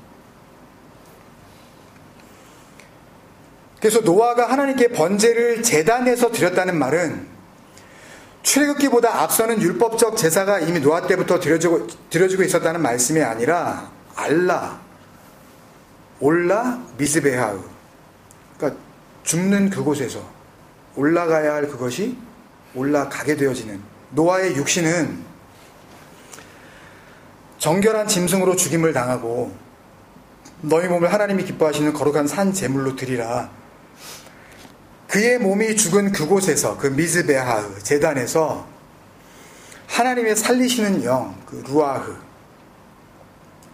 [SPEAKER 1] 그래서 노아가 하나님께 번제를 제단에서 드렸다는 말은 출애굽기보다 앞서는 율법적 제사가 이미 노아 때부터 드려지고 있었다는 말씀이 아니라 알라, 올라, 미즈베하우 그러니까 줍는 그곳에서 올라가야 할 그것이 올라가게 되어지는 노아의 육신은 정결한 짐승으로 죽임을 당하고 너희 몸을 하나님이 기뻐하시는 거룩한 산 제물로 드리라. 그의 몸이 죽은 그곳에서 그 미즈베하흐 제단에서 하나님의 살리시는 영, 그 루아흐,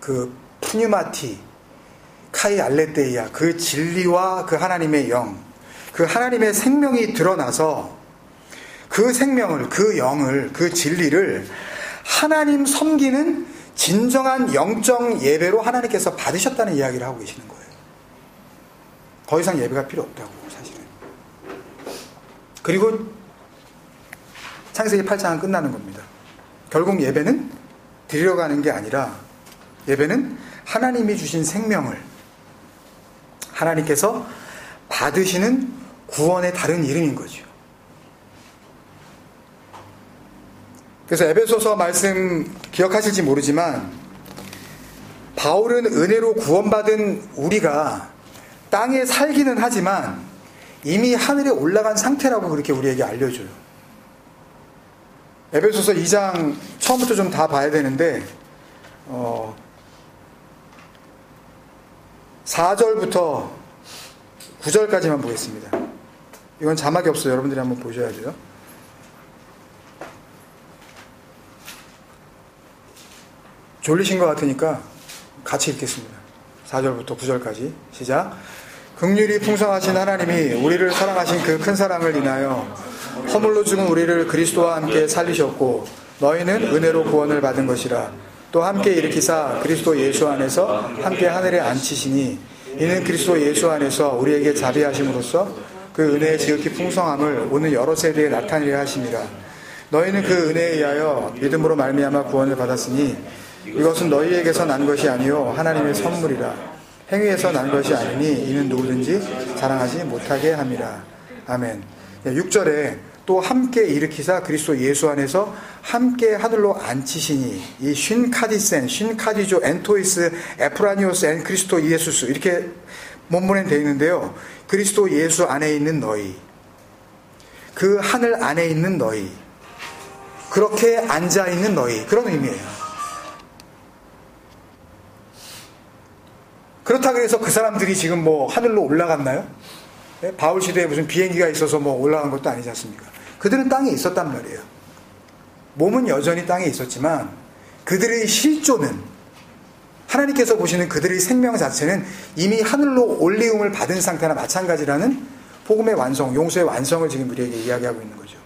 [SPEAKER 1] 그 푸뉴마티, 카이 알레테이아 그 진리와 그 하나님의 영, 그 하나님의 생명이 드러나서 그 생명을, 그 영을, 그 진리를 하나님 섬기는 진정한 영적 예배로 하나님께서 받으셨다는 이야기를 하고 계시는 거예요. 더 이상 예배가 필요 없다고 사실은. 그리고 창세기 8장은 끝나는 겁니다. 결국 예배는 드리러 가는 게 아니라 예배는 하나님이 주신 생명을 하나님께서 받으시는 구원의 다른 이름인 거죠. 그래서 에베소서 말씀 기억하실지 모르지만 바울은 은혜로 구원받은 우리가 땅에 살기는 하지만 이미 하늘에 올라간 상태라고 그렇게 우리에게 알려줘요. 에베소서 2장 처음부터 좀 다 봐야 되는데 4절부터 9절까지만 보겠습니다. 이건 자막이 없어요. 여러분들이 한번 보셔야 돼요. 졸리신 것 같으니까 같이 읽겠습니다. 4절부터 9절까지 시작. 긍휼이 풍성하신 하나님이 우리를 사랑하신 그 큰 사랑을 인하여 허물로 죽은 우리를 그리스도와 함께 살리셨고 너희는 은혜로 구원을 받은 것이라. 또 함께 일으키사 그리스도 예수 안에서 함께 하늘에 앉히시니 이는 그리스도 예수 안에서 우리에게 자비하심으로써 그 은혜의 지극히 풍성함을 오늘 여러 세대에 나타내려 하심이라. 너희는 그 은혜에 의하여 믿음으로 말미암아 구원을 받았으니 이것은 너희에게서 난 것이 아니요 하나님의 선물이라. 행위에서 난 것이 아니니 이는 누구든지 자랑하지 못하게 함이라. 아멘. 6절에 또 함께 일으키사 그리스도 예수 안에서 함께 하늘로 앉히시니 이 쉰카디센, 쉰카디조, 엔토이스, 에프라니오스, 엔 그리스도 예수스 이렇게 본문에 되어 있는데요. 그리스도 예수 안에 있는 너희, 그 하늘 안에 있는 너희, 그렇게 앉아있는 너희, 그런 의미예요. 그렇다고 해서 그 사람들이 지금 뭐 하늘로 올라갔나요? 네? 바울 시대에 무슨 비행기가 있어서 뭐 올라간 것도 아니지 않습니까? 그들은 땅에 있었단 말이에요. 몸은 여전히 땅에 있었지만 그들의 실존은 하나님께서 보시는 그들의 생명 자체는 이미 하늘로 올리움을 받은 상태나 마찬가지라는 복음의 완성, 용서의 완성을 지금 우리에게 이야기하고 있는 거죠.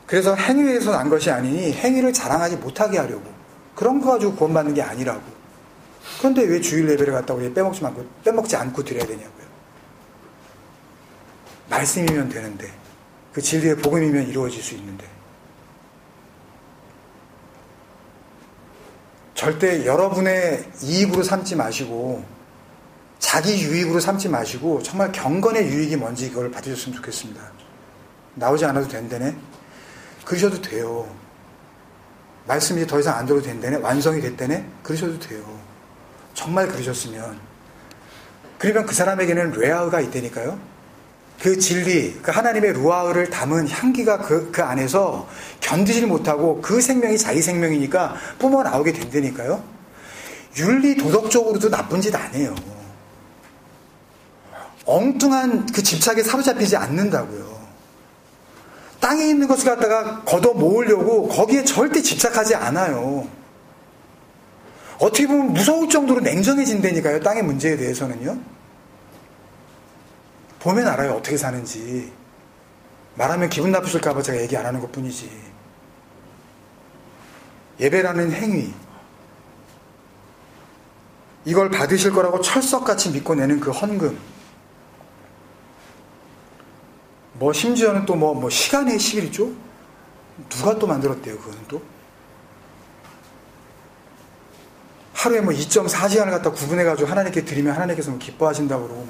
[SPEAKER 1] 그래서 행위에서 난 것이 아니니 행위를 자랑하지 못하게 하려고 그런 거 가지고 구원받는 게 아니라고. 그런데 왜 주일 예배를 갖다가 우리 빼먹지 않고 드려야 되냐고요. 말씀이면 되는데 그 진리의 복음이면 이루어질 수 있는데 절대 여러분의 이익으로 삼지 마시고 자기 유익으로 삼지 마시고 정말 경건의 유익이 뭔지 이걸 받으셨으면 좋겠습니다. 나오지 않아도 된다네? 그러셔도 돼요. 말씀이 더 이상 안 들어도 된다네? 완성이 됐다네? 그러셔도 돼요. 정말 그러셨으면. 그러면 그 사람에게는 레아가 있다니까요. 그 진리, 그 하나님의 루아흐를 담은 향기가 그 안에서 견디질 못하고 그 생명이 자기 생명이니까 뿜어나오게 된다니까요. 윤리 도덕적으로도 나쁜 짓 안 해요. 엉뚱한 그 집착에 사로잡히지 않는다고요. 땅에 있는 것을 갖다가 걷어 모으려고 거기에 절대 집착하지 않아요. 어떻게 보면 무서울 정도로 냉정해진다니까요. 땅의 문제에 대해서는요. 보면 알아요. 어떻게 사는지. 말하면 기분 나쁘실까 봐 제가 얘기 안 하는 것뿐이지. 예배라는 행위, 이걸 받으실 거라고 철석같이 믿고 내는 그 헌금, 심지어는 또 시간의 11조? 누가 또 만들었대요, 그거는 또? 하루에 2.4시간을 갖다 구분해가지고 하나님께 드리면 하나님께서 기뻐하신다고 그러고.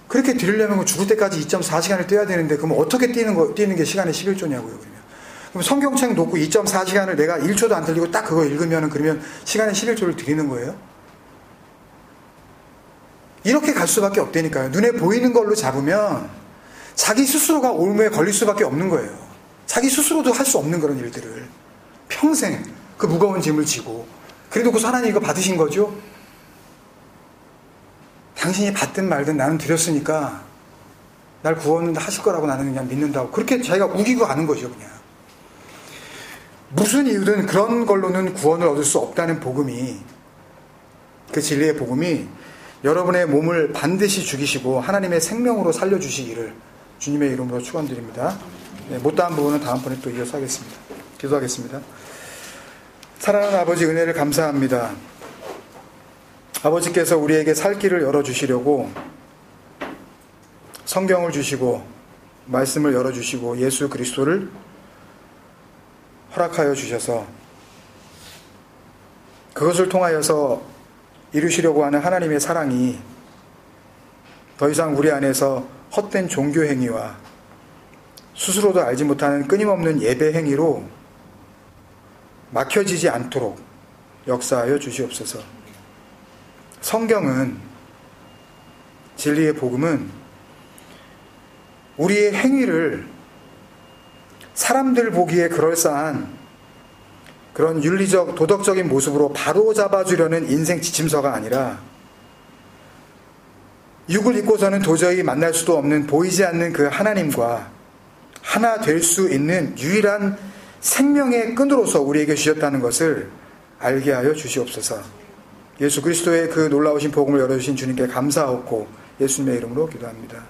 [SPEAKER 1] 그렇게 드리려면 죽을 때까지 2.4시간을 떼야 되는데, 그럼 어떻게 뛰는 게 시간의 11조냐고요, 그러면. 그럼 성경책 놓고 2.4시간을 내가 1초도 안 들리고 딱 그거 읽으면, 그러면 시간의 11조를 드리는 거예요? 이렇게 갈 수밖에 없다니까요. 눈에 보이는 걸로 잡으면 자기 스스로가 올무에 걸릴 수밖에 없는 거예요. 자기 스스로도 할 수 없는 그런 일들을 평생 그 무거운 짐을 지고, 그래도 그 하나님 이거 받으신 거죠? 당신이 받든 말든 나는 드렸으니까 날 구원하실 거라고 나는 그냥 믿는다고, 그렇게 자기가 우기고 가는 거죠. 그냥 무슨 이유든 그런 걸로는 구원을 얻을 수 없다는 복음이, 그 진리의 복음이 여러분의 몸을 반드시 죽이시고 하나님의 생명으로 살려주시기를 주님의 이름으로 축원드립니다. 네, 못다한 부분은 다음번에 또 이어서 하겠습니다. 기도하겠습니다. 사랑하는 아버지, 은혜를 감사합니다. 아버지께서 우리에게 살 길을 열어주시려고 성경을 주시고 말씀을 열어주시고 예수 그리스도를 허락하여 주셔서 그것을 통하여서 이루시려고 하는 하나님의 사랑이 더 이상 우리 안에서 헛된 종교 행위와 스스로도 알지 못하는 끊임없는 예배 행위로 막혀지지 않도록 역사하여 주시옵소서. 성경은, 진리의 복음은 우리의 행위를 사람들 보기에 그럴싸한 그런 윤리적 도덕적인 모습으로 바로잡아주려는 인생 지침서가 아니라, 육을 입고서는 도저히 만날 수도 없는 보이지 않는 그 하나님과 하나 될 수 있는 유일한 생명의 끈으로서 우리에게 주셨다는 것을 알게 하여 주시옵소서. 예수 그리스도의 그 놀라우신 복음을 열어주신 주님께 감사하옵고 예수님의 이름으로 기도합니다.